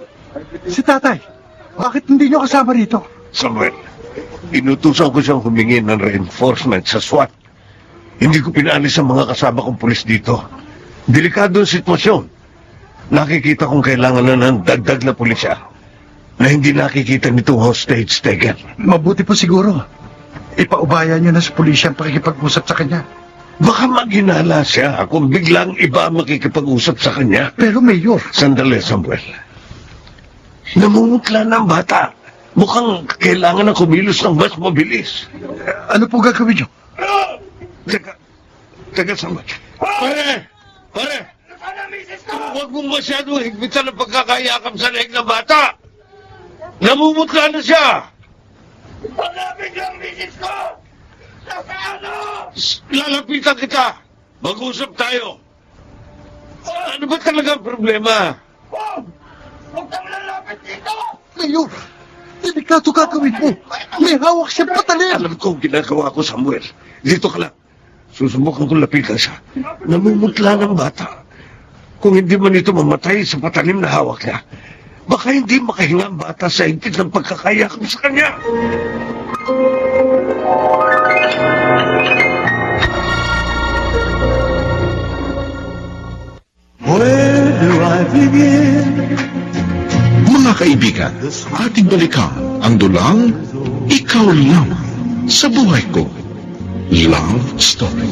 si tatay, bakit hindi niyo kasama rito? Samuel, inutusan ko siyang humingi ng reinforcement sa SWAT. Hindi ko pinaalis ang mga kasama kong pulis dito. Delikado ang sitwasyon. Nakikita kong kailangan na ng dagdag na pulisya na hindi nakikita nitong hostage taker. Mabuti po siguro. Ipaubaya niyo na sa pulisya ang pakikipag-usap sa kanya. Baka maghinala siya kung biglang iba ang makikipag-usap sa kanya. Pero Mayor, Sandali, Samuel. Namumutla ng bata. Mukhang kailangan ng kumilos ng mas mabilis. ano po gagawin niyo? Teka, Samuel. Pare! Huwag mong masyadong higpitan ang pagkakayakap sa leeg ng bata. Namumutla na siya. Hanapin niyo ang misis ko! Nasaan? Lalapitan kita. Mag-usap tayo. Ano ba talaga ang problema? Huwag! Huwag kang lalapit dito! Mayor, delikado gagawin mo. May hawak siyang patalim. Alam ko ang ginagawa ko, Samuel. Dito ka lang. Susubukan kong lapitan siya. Namumutla ng bata. Kung hindi man ito mamatay sa patalim na hawak niya, baka hindi makahinga ang bata sa higpit ng pagkakayakap sa kanya. Where do I begin? Mga kaibigan, ating balikan ang dulang Ikaw Lamang sa Buhay Ko. Love Story.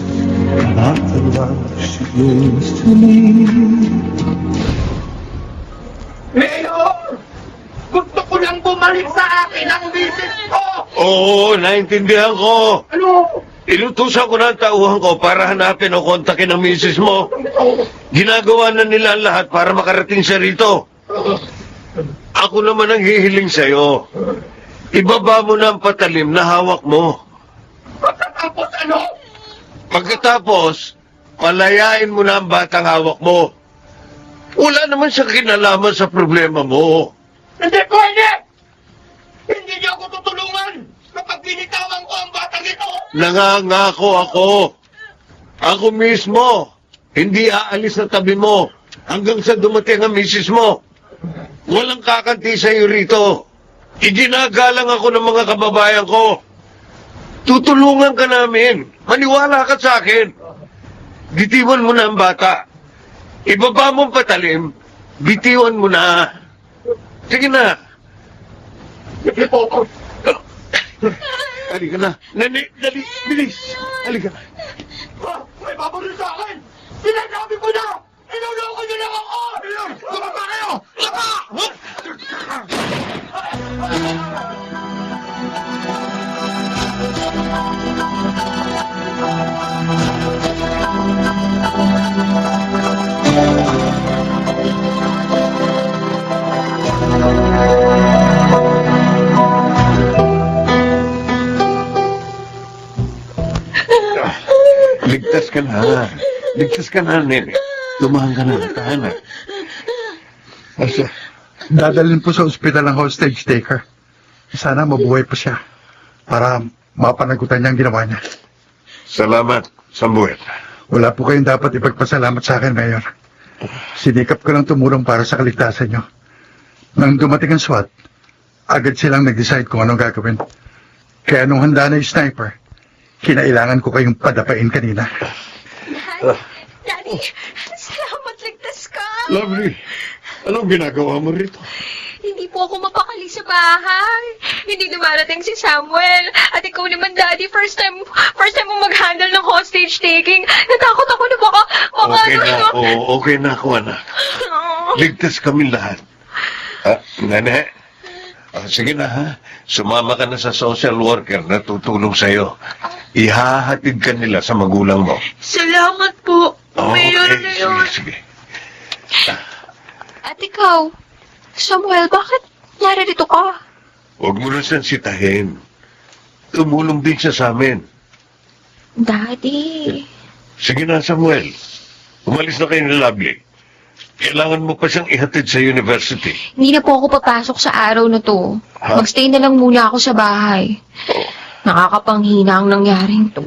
Not the love she means to me. Mayor! Gusto ko lang bumalik sa akin ang misis ko! Oo, naintindihan ko. Ano? Inutusan ko na ang tauhan ko para hanapin o kontakin ang misis mo. Ginagawa na nila ang lahat para makarating siya rito. Ako naman ang hihiling sa'yo. Ibaba mo na ang patalim na hawak mo. Pagkatapos ano? Pagkatapos, palayain mo na ang batang hawak mo. Wala naman siya kinalaman sa problema mo. Hindi pwede! Hindi niyo ako tutulungan kapag binitawan ko ang batang ito! Nangangako ako. Ako mismo, hindi aalis sa tabi mo hanggang sa dumating ang misis mo. Walang kakanti sa iyo rito. Iginagalang ako ng mga kababayan ko. Tutulungan ka namin. Maniwala ka sa akin. Bitiwan mo na ang bata. Ibaba mo ang patalim. Bitiwan mo na. Sige na. Halika na. Nene, dali, bilis. Halika na. May babaril sa akin! Sinasabi ko na! Inuloko niyo lang ako! Tumaba kayo! Tama! Ligtas ka na. Ligtas ka na, Nene. Tumahan ka na. Tahan na. Asa? Dadalhin po sa ospital ng hostage taker. Sana mabuhay pa siya para mapanagutan niya ang ginawa niya. Salamat, Samuel. Wala po kayong dapat ipagpasalamat sa akin, Mayor. Sinikap ko lang tumulong para sa kaligtasan niyo. Nang dumating ang SWAT, agad silang nag-decide kung anong gagawin. Kaya nung handa na yung sniper, kinailangan ko kayong padapain kanina. Daddy, salamat, ligtas ka. Lovely. Anong ginagawa mo rito? Hindi po ako mapakali sa bahay. Hindi dumarating si Samuel. At ikaw naman, Daddy, first time mo mag-handle ng hostage taking. Natakot ako na baka Okay na ako. Okay na ako, anak. Ligtas kami lahat. Nene. Sige na, ha? Sumama ka na sa social worker na tutulong sa'yo. Ihahatid ka nila sa magulang mo. Salamat po. Mayor Okay, na yun. sige. At ikaw, Samuel, bakit naririto ka? Huwag mo na sensitahin. Tumulong din siya sa amin. Daddy. Sige na, Samuel. Umalis na kayo ni Lovely. Kailangan mo pa siyang ihatid sa university. Hindi na po ako papasok sa araw na to. Ha? Magstay na lang muna ako sa bahay. Oh, Nakakapanghina ang nangyaring to.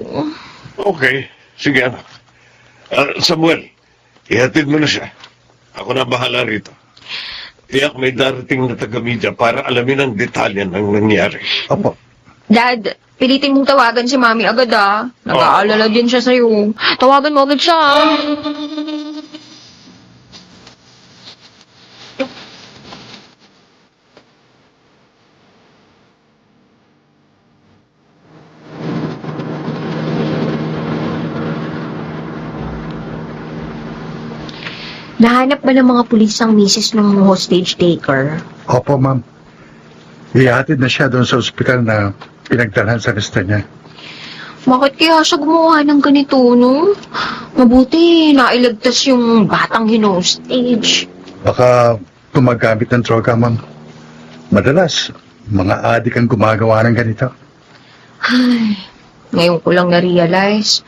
okay. Sige, anak. Samuel, ihatid mo na siya. Ako na bahala rito. Tiyak may darating na taga-media para alamin ang detalye ng nangyari. Opo. Dad, pilitin mong tawagan si Mami agad ah. Nag-aalala din siya sa'yo. Tawagan mo agad siya. Nahanap ba ng mga pulis ang misis ng hostage taker? Opo, ma'am. Ihatid na siya doon sa ospital na pinagdalhan sa lista niya. Bakit kaya siya gumawa ng ganito, no? Mabuti, nailagtas yung batang hinostage. Baka gumagamit ng droga, ma'am. Madalas, mga adik ang gumagawa ng ganito. Ay, ngayon ko lang na-realize.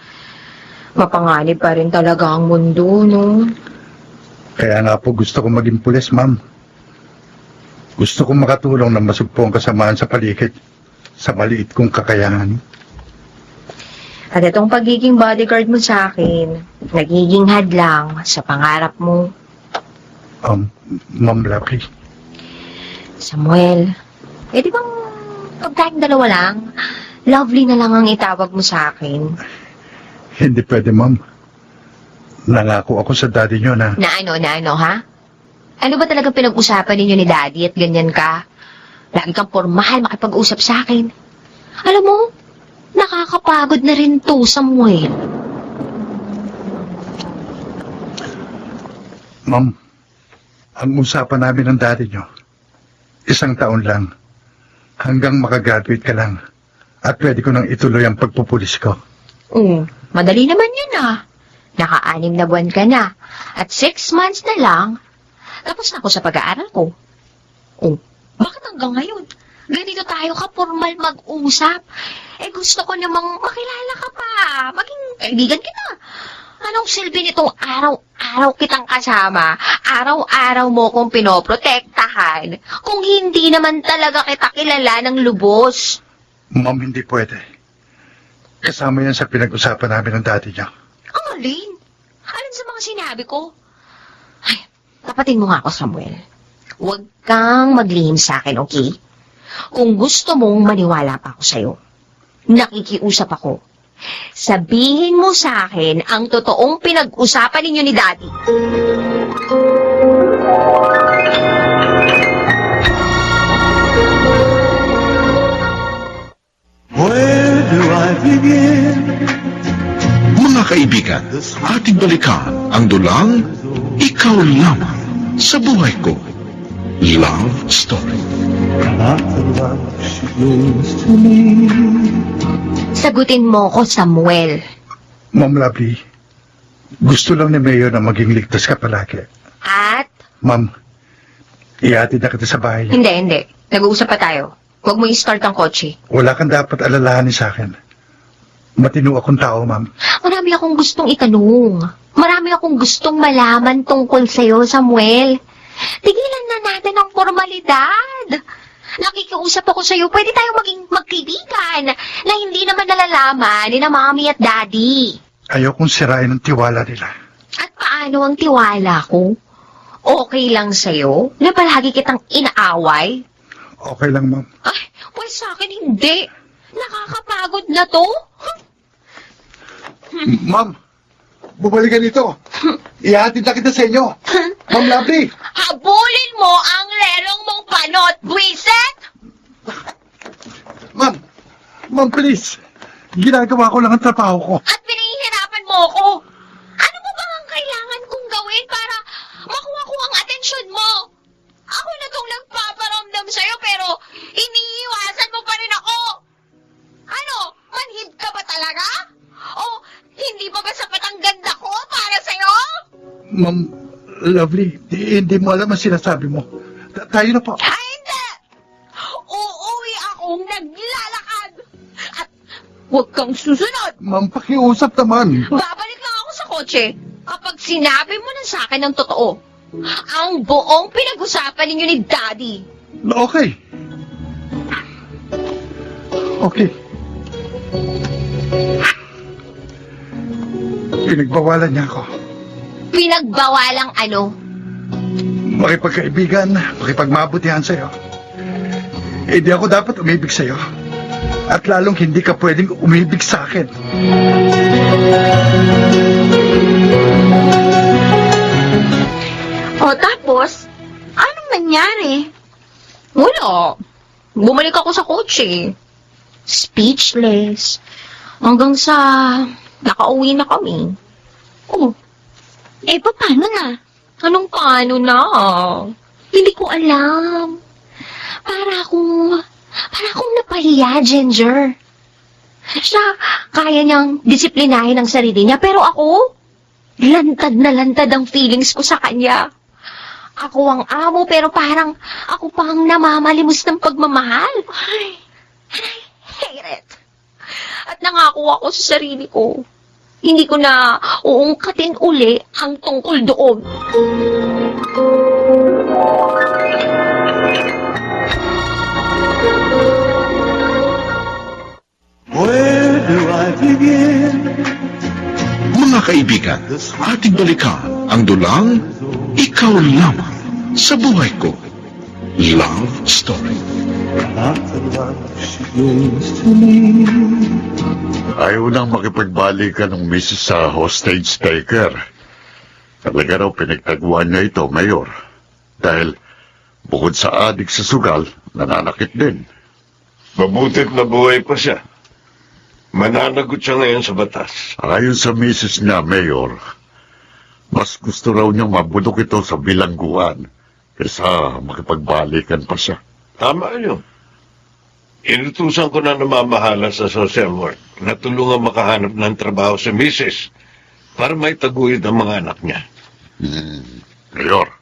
Mapanganib pa rin talaga ang mundo, no? Kaya nga po gusto kong maging pulis, ma'am. Gusto kong makatulong na masugpo ang kasamaan sa paligid sa maliit kong kakayahan. At itong pagiging bodyguard mo sa akin, nagiging hadlang sa pangarap mo. Ma'am Lucky. Samuel, di bang pag tayong dalawa lang, Lovely na lang ang itawag mo sa akin. Hindi pwede, ma'am. Nangako ako sa daddy niyo na Na ano, ha? Ano ba talagang pinag-usapan ninyo ni Daddy at ganyan ka? Lagi kang formal makipag-usap sa akin. Alam mo, nakakapagod na rin to, Samuel. Ma'am, ang usapan namin ng daddy niyo, 1 taon lang, hanggang makagraduate ka lang, at pwede ko nang ituloy ang pagpupulis ko. Madali naman yun ah. Naka-6 na buwan ka na, at 6 months na lang, tapos na ako sa pag-aaral ko. Bakit hanggang ngayon? Ganito tayo ka formal mag-usap. Gusto ko namang makilala ka pa, maging kaibigan kita. Anong silbi nitong araw-araw kitang kasama, araw-araw mo kong pinoprotektahan, kung hindi naman talaga kita kilala ng lubos? Ma'am, hindi pwede. Kasama yan sa pinag-usapan namin ng daddy niyo. Ang alin? Alin sa mga sinabi ko? Ay, tapatin mo nga ako, Samuel. Huwag kang maglihim sa akin, okay? Kung gusto mong maniwala pa ako sa'yo, nakikiusap ako. Sabihin mo sa akin ang totoong pinag-usapan ninyo ni Daddy. Well, begin? Mga kaibigan, ating balikan ang dulang Ikaw Lamang sa Buhay Ko. Love Story. Not the love she means to me. Sagutin mo ko, Samuel. Ma'am Lovely, gusto lang ni Mayor na maging ligtas ka palagi. At? Ma'am, ihatid na kita sa bahay. Hindi. Nag-uusap pa tayo. Huwag mo i-start ang kotse. Wala kang dapat alalahanin sa akin. Matino akong tao, ma'am. Marami akong gustong itanong. Marami akong gustong malaman tungkol sa'yo, Samuel. Tigilan na natin ang formalidad. Nakikiusap ako sa'yo, pwede tayo maging magkaibigan na hindi naman nalalaman ni na mommy at daddy. Ayokong sirain ang tiwala nila. At paano ang tiwala ko? Okay lang sa'yo na palagi kitang inaaway? Okay lang, ma'am. Ay, well sa akin hindi. Nakakapagod na to. Ma'am, bumalikan dito. Ihatid na kita sa inyo. Ma'am Lovely. Habulin mo ang lerong mong panot, Buiset! Ma'am, please. Ginagawa ko lang ang trabaho ko. At pinahihirapan mo ko. Ano mo bang ang kailangan kong gawin para makuha ko ang atensyon mo? Ako na tong nagpaparamdam sa'yo pero iniiwasan mo pa rin ako. Ano, manhid ka ba talaga? O hindi pa ba sapat ang ganda ko para sa'yo? Ma'am Lovely, hindi mo alam ang sinasabi mo. Tayo na po. Ay, hindi! Uuwi akong naglalakad. At huwag kang susunod. Ma'am, pakiusap naman. Babalik lang ako sa kotse kapag sinabi mo na sa akin ang totoo. Ang buong pinag-usapan ninyo ni Daddy. Okay. Okay. Pinagbawalan niya ako. Pinagbawalang ano? Makipagkaibigan, makipagmabutihan sa'yo. Hindi ako dapat umibig sa'yo. At lalong hindi ka pwedeng umibig sa akin. O tapos, anong nangyari? Wala. Bumalik ako sa kotse. Speechless. Hanggang sa nakauwi na kami. Oh, paano na? Anong paano na? Hindi ko alam. Para akong napahiya, Ginger. Siya, kaya niyang disiplinahin ang sarili niya, pero ako, lantad na lantad ang feelings ko sa kanya. Ako ang amo, pero parang ako pang namamalimos ng pagmamahal. Ay, I hate it. At nangako ako sa sarili ko, hindi ko na uungkatin uli ang tungkol doon. Where do I begin? Mga kaibigan, ating balikan ang dulang Ikaw Lamang sa Buhay Ko. Love Story. Not the love she means to me. Ayaw nang makipagbalikan ng misis sa hostage taker. Talaga raw pinagtaguan niya ito, Mayor. Dahil bukod sa adik sa sugal, nananakit din. Mabutit na buhay pa siya. Mananagot siya ngayon sa batas. Ayon sa misis niya, Mayor, mas gusto raw niyang mabulok ito sa bilangguan kaysa makipagbalikan pa siya. Tama yun. Inutusan ko na namamahala sa social work na tulungan makahanap ng trabaho sa misis para may taguyod ang mga anak niya. Mayor,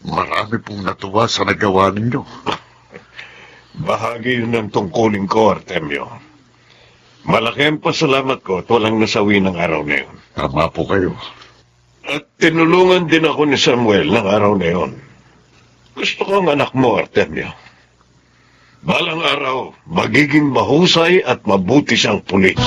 marami pong natuwa sa nagawa ninyo. Bahagi yun ng tungkulin ko, Artemio. Malaki ang pasalamat ko at walang nasawi ng araw na yun. Tama po kayo. At tinulungan din ako ni Samuel ng araw na yun. Gusto ko ang anak mo, Artemio. Balang araw, magiging mahusay at mabuti siyang pulis.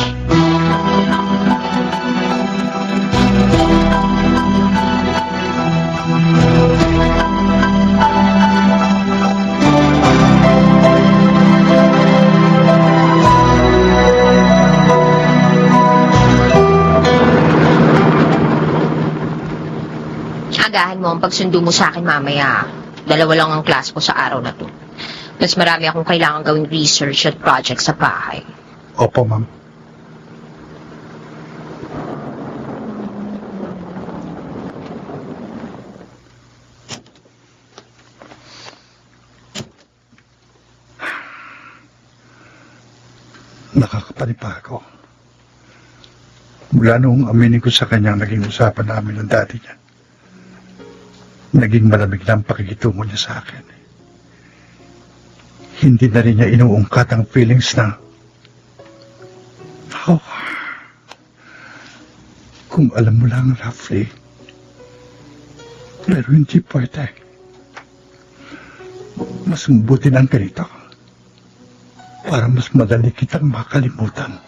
Agahan mo ang pagsundo mo sa akin mamaya. 2 lang ang class ko sa araw na to. Mas marami akong kailangan gawing research at project sa bahay. Opo, ma'am. Nakakapanipa ako. Mula noong aminin ko sa kanya ang naging usapan namin ng dati niya, naging malamig na ang pakikitungo niya sa akin. Hindi na rin niya inuungkat ang feelings na, oh, kung alam mo lang, Lovely, pero hindi pwede. Mas mabuti ng ganito para mas madali kitang makalimutan.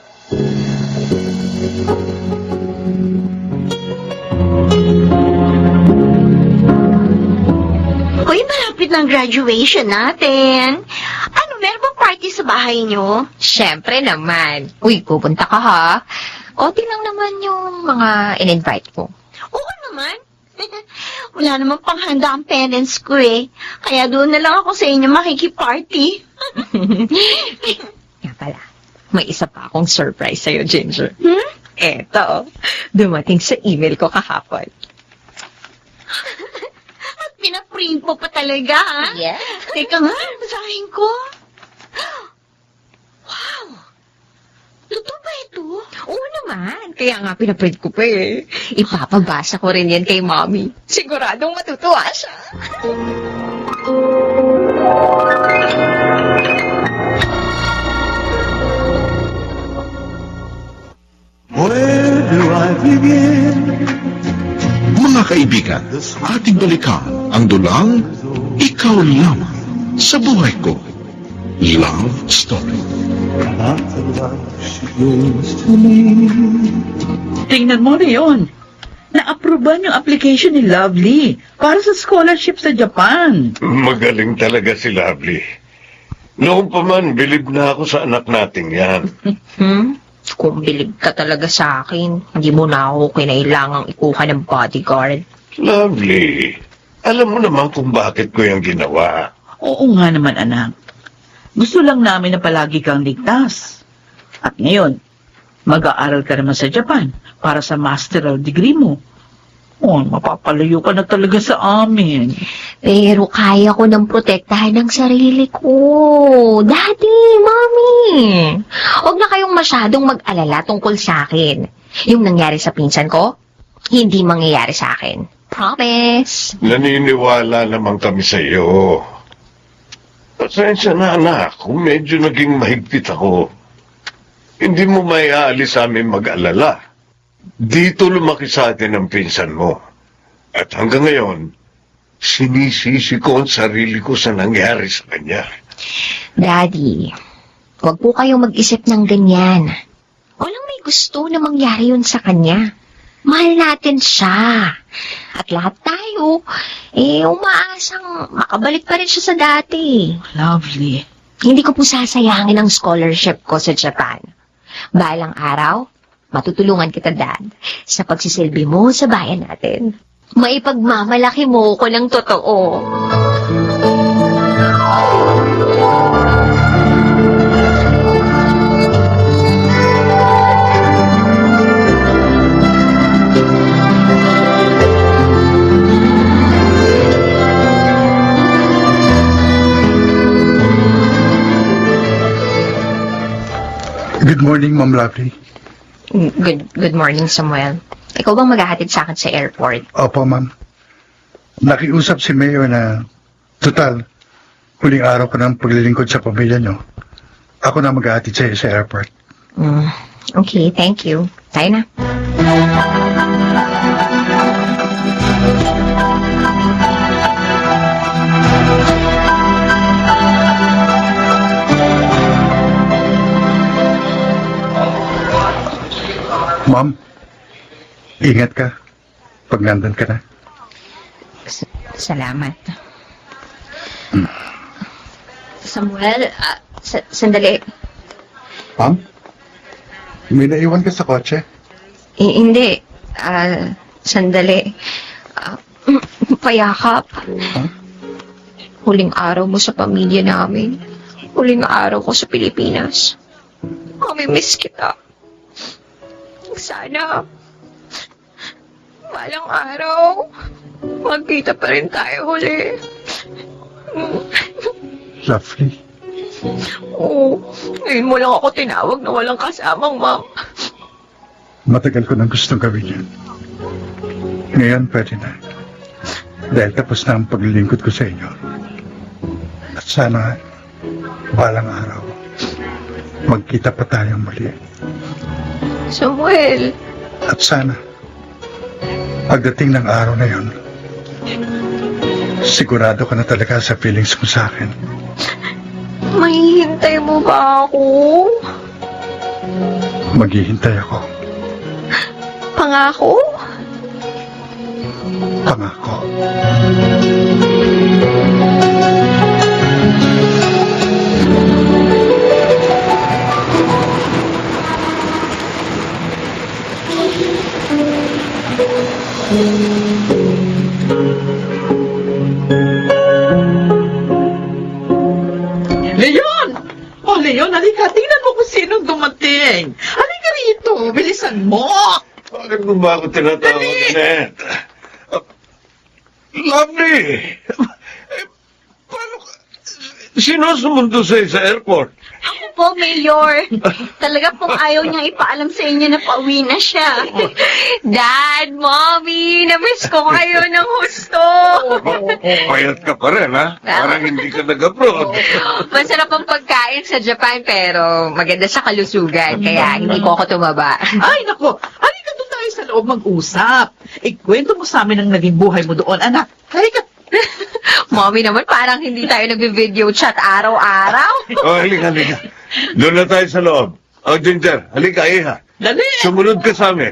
Uy, malapit ng graduation natin. Ano, meron bang party sa bahay nyo? Siyempre naman. Uy, pupunta ka ha. Konti lang naman yung mga in-invite ko. Oo naman. Wala namang panghanda ang parents ko eh. Kaya doon na lang ako sa inyo makikiparty. Nga pala, may isa pa akong surprise sa'yo, Ginger. Hmm? Eto, dumating sa email ko kahapon. At pinaprint mo pa talaga, ha? Yes. Teka nga, basahin ko. Wow! Totoo ba ito? Oo naman. Kaya nga pinaprint ko pa eh. Ipapabasa ko rin yan kay Mommy. Siguradong matutuwa siya. Where do I begin? Mga kaibigan, ating balikan ang dulang Ikaw Lamang sa Buhay Ko. Love Story. Not the love she gives to me. Tingnan mo na yun. Na-approvean yung application ni Lovely para sa scholarship sa Japan. Magaling talaga si Lovely. Noon pa man, bilib na ako sa anak nating yan. Kung bilib ka talaga sa akin, hindi mo na ako kinailangang ikuha ng bodyguard. Lovely, alam mo naman kung bakit ko yung ginawa. Oo nga naman, anak. Gusto lang namin na palagi kang ligtas. At ngayon, mag-aaral ka naman sa Japan para sa masteral degree mo. Oh, mapapalayo ka na talaga sa amin. Pero kaya ko nang protektahan ng sarili ko. Daddy, Mommy, huwag na kayong masyadong mag-alala tungkol sa akin. Yung nangyari sa pinsan ko, hindi mangyayari sa akin. Promise. Naniniwala naman kami sa iyo. Pasensya na anak, kung medyo naging mahigpit ako. Hindi mo may aalis sa amin mag-alala. Dito lumaki sa atin ang pinsan mo. At hanggang ngayon, sinisisi ko ang sarili ko sa nangyari sa kanya. Daddy, huwag po kayong mag-isip ng ganyan. Walang may gusto na mangyari yun sa kanya. Mahal natin siya. At lahat tayo, umaasang makabalik pa rin siya sa dati. Lovely. Hindi ko po sasayangin ang scholarship ko sa Japan. Balang araw, matutulungan kita, Dad, sa pagsisilbi mo sa bayan natin. Maipagmamalaki mo ko ng totoo. Good morning, Ma'am Lovely. Good morning, Samuel. Ikaw bang maghahatid sa akin sa airport? Opo, Ma'am. Nakiusap si Mayor na, total, huling araw ko ng paglilingkod sa pamilya nyo. Ako na maghahatid sa iyo sa airport. Okay, thank you. Tayo na. Ma'am, ingat ka pag nandun ka na. Salamat. Samuel, sandali. Ma'am, may naiwan ka sa kotse? Hindi. Sandali. Payakap. Huh? Huling araw mo sa pamilya namin. Huling araw ko sa Pilipinas. Mamimiss kita. Sana, balang araw, magkita pa rin tayo huli. Lovely. Oo, ngayon mo lang ako tinawag na walang kasamang ma'am. Matagal ko nang gustong gawin yan. Ngayon, pwede na. Dahil tapos na ang paglilingkod ko sa inyo. At sana, balang araw, magkita pa tayong muli. Samuel, At sana, pagdating ng araw na yon, sigurado ka na talaga sa feelings mo sa akin. mahihintay mo ba ako? Maghihintay ako. Pangako? Pangako. Leon! Oh, Leon, halika. Tingnan mo kung sinong dumating. Halika rito. Bilisan mo. Bakit mo ba ako tinatawag, Annette? Lovely! Paano ka? Sino sumundo sa'yo sa airport? Ako po, Mayor. Talaga pong ayaw niyang ipaalam sa inyo na pauwi na siya. Dad, Mommy, na-miss ko kayo ng husto. Payat ka pa rin, ha? Parang hindi ka nag-abroad. Masarap ang pagkain sa Japan pero maganda sa kalusugan kaya hindi ko ako tumaba. Ay, nako. Halika doon tayo sa loob mag-usap. Ikwento mo sa amin ang naging buhay mo doon, anak. Halika. Mommy naman parang hindi tayo nagbe-video chat araw-araw. Halika. Doon na tayo sa loob. Ginger, halika, iha. Dali. Sumunod ka sa amin.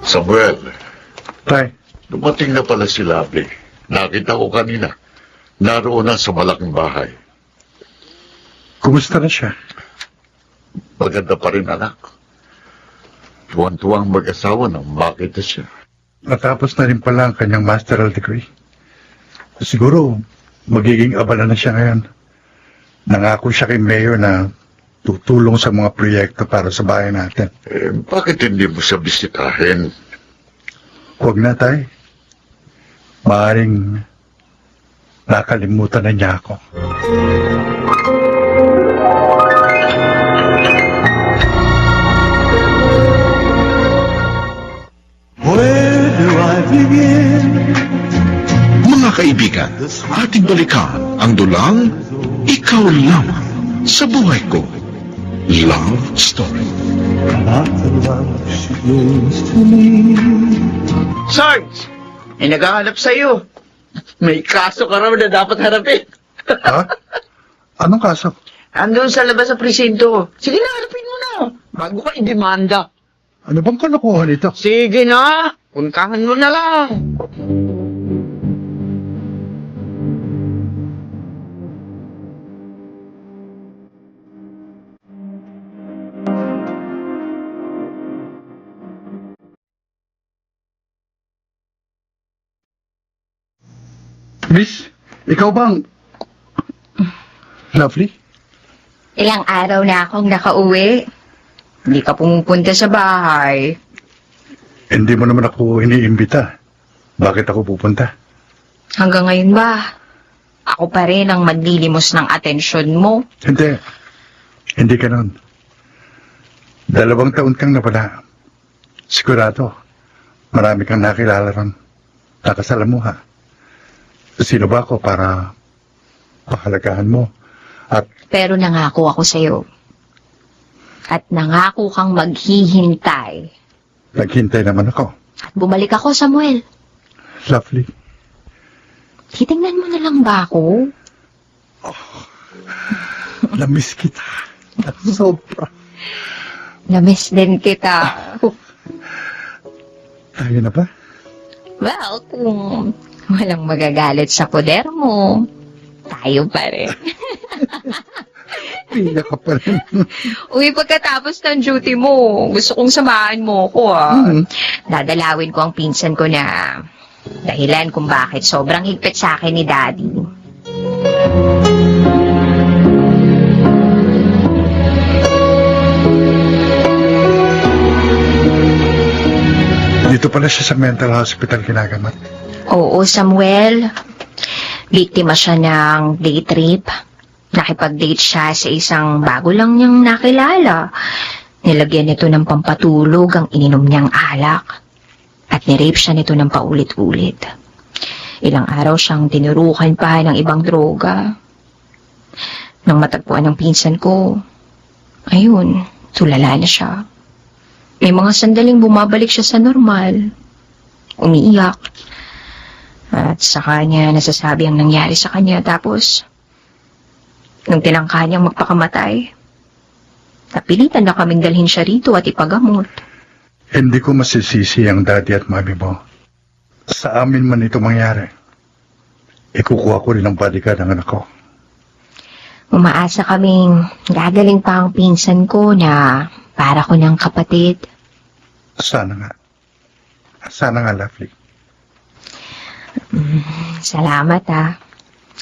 Samuel, Tay, dumating na pala si Lovely. Nakita ko kanina. Naroon na sa malaking bahay. kumusta na siya? Maganda pa rin, anak. Tuwan-tuwang mag-asawa nang makita siya. Natapos na rin pala ang kanyang masteral degree. Siguro, magiging abala na siya ngayon. Nangako siya kay Mayor na tutulong sa mga proyekto para sa bahay natin. Bakit hindi mo siya bisitahin? Huwag na, Tay. Maaring nakalimutan na niya ako. Where do I begin? Mga kaibigan, ating balikan ang dulang Ikaw Lamang sa Buhay Ko. Love Story. Not the love she means to me. Sarge! May naghahanap sa'yo. May kaso ka raw na dapat harapin. Ha? Anong kaso? Andun sa labas sa presinto. Sige na, harapin mo na. Bago ka i-demanda. Ano bang kalokohan ito? Sige na, puntahan mo na lang. Miss, ikaw bang... Lovely? Ilang araw na akong nakauwi. Hindi ka pumupunta sa bahay. Hindi mo naman ako iniimbita. Bakit ako pupunta? Hanggang ngayon ba? Ako pa rin ang maglilimos ng atensyon mo. Hindi. Hindi ganun. 2 taon kang napala. Sigurado, marami kang nakilala ron. Nakasalamuha. Sino ba ako para pahalagahan mo? At Pero nangako ako sa'yo. At nangako kang maghihintay. naghintay naman ako. At bumalik ako, Samuel. Lovely. Titingnan mo na lang ba ako? Namiss kita. Sobra. Namiss din kita. Tayo na ba? Well, kung walang magagalit sa poder mo, tayo pa rin. Piya ka pa rin. Uy, pagkatapos ng duty mo, gusto kong samahan mo ko, ah. Mhm. Dadalawin ko ang pinsan ko na Dahilan kung bakit sobrang higpit sa akin ni Daddy. Dito pala siya sa mental hospital ginagamot. Oo, Samuel. Biktima siya ng date rape. Nakipag-date siya sa isang bago lang niyang nakilala. Nilagyan nito ng pampatulog ang ininom niyang alak. At nirape siya nito ng paulit-ulit. Ilang araw siyang tinurukan pa ng ibang droga. Nang matagpuan ng pinsan ko, ayun, tulala na siya. May mga sandaling bumabalik siya sa normal. Umiiyak. At saka niya nasasabi ang nangyari sa kanya. Tapos, nung tinangka niyang magpakamatay, napilitan na kaming dalhin siya rito at ipagamot. Hindi ko masisisi ang daddy at mami mo. Sa amin man ito mangyari. Ikukuha ko rin ang bodyguard ng anak ko. Umaasa kaming gagaling pa ang pinsan ko na para ko ng kapatid. Sana nga. Sana nga, Lovely. Salamat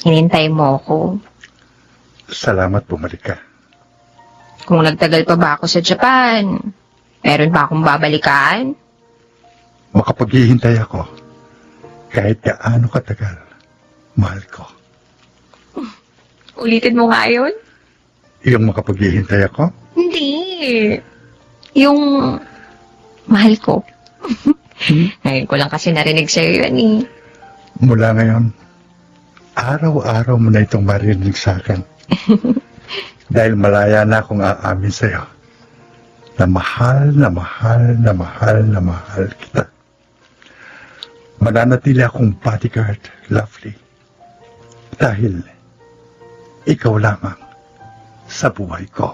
Hinintay mo ko. Salamat bumalik ka. Kung nagtagal pa ba ako sa Japan, meron pa akong babalikan? Makapaghihintay ako. Kahit gaano katagal, mahal ko. Ulitin mo nga yun? Yung makapaghihintay ako? Hindi. Yung mahal ko. Ngayon ko lang kasi narinig sa'yo yan eh. Mula ngayon, araw-araw mo na itong marinig sa akin. Dahil malaya na akong aamin sa'yo na mahal na mahal na mahal na mahal kita. Mananatili akong bodyguard, Lovely. Dahil ikaw lamang sa buhay ko.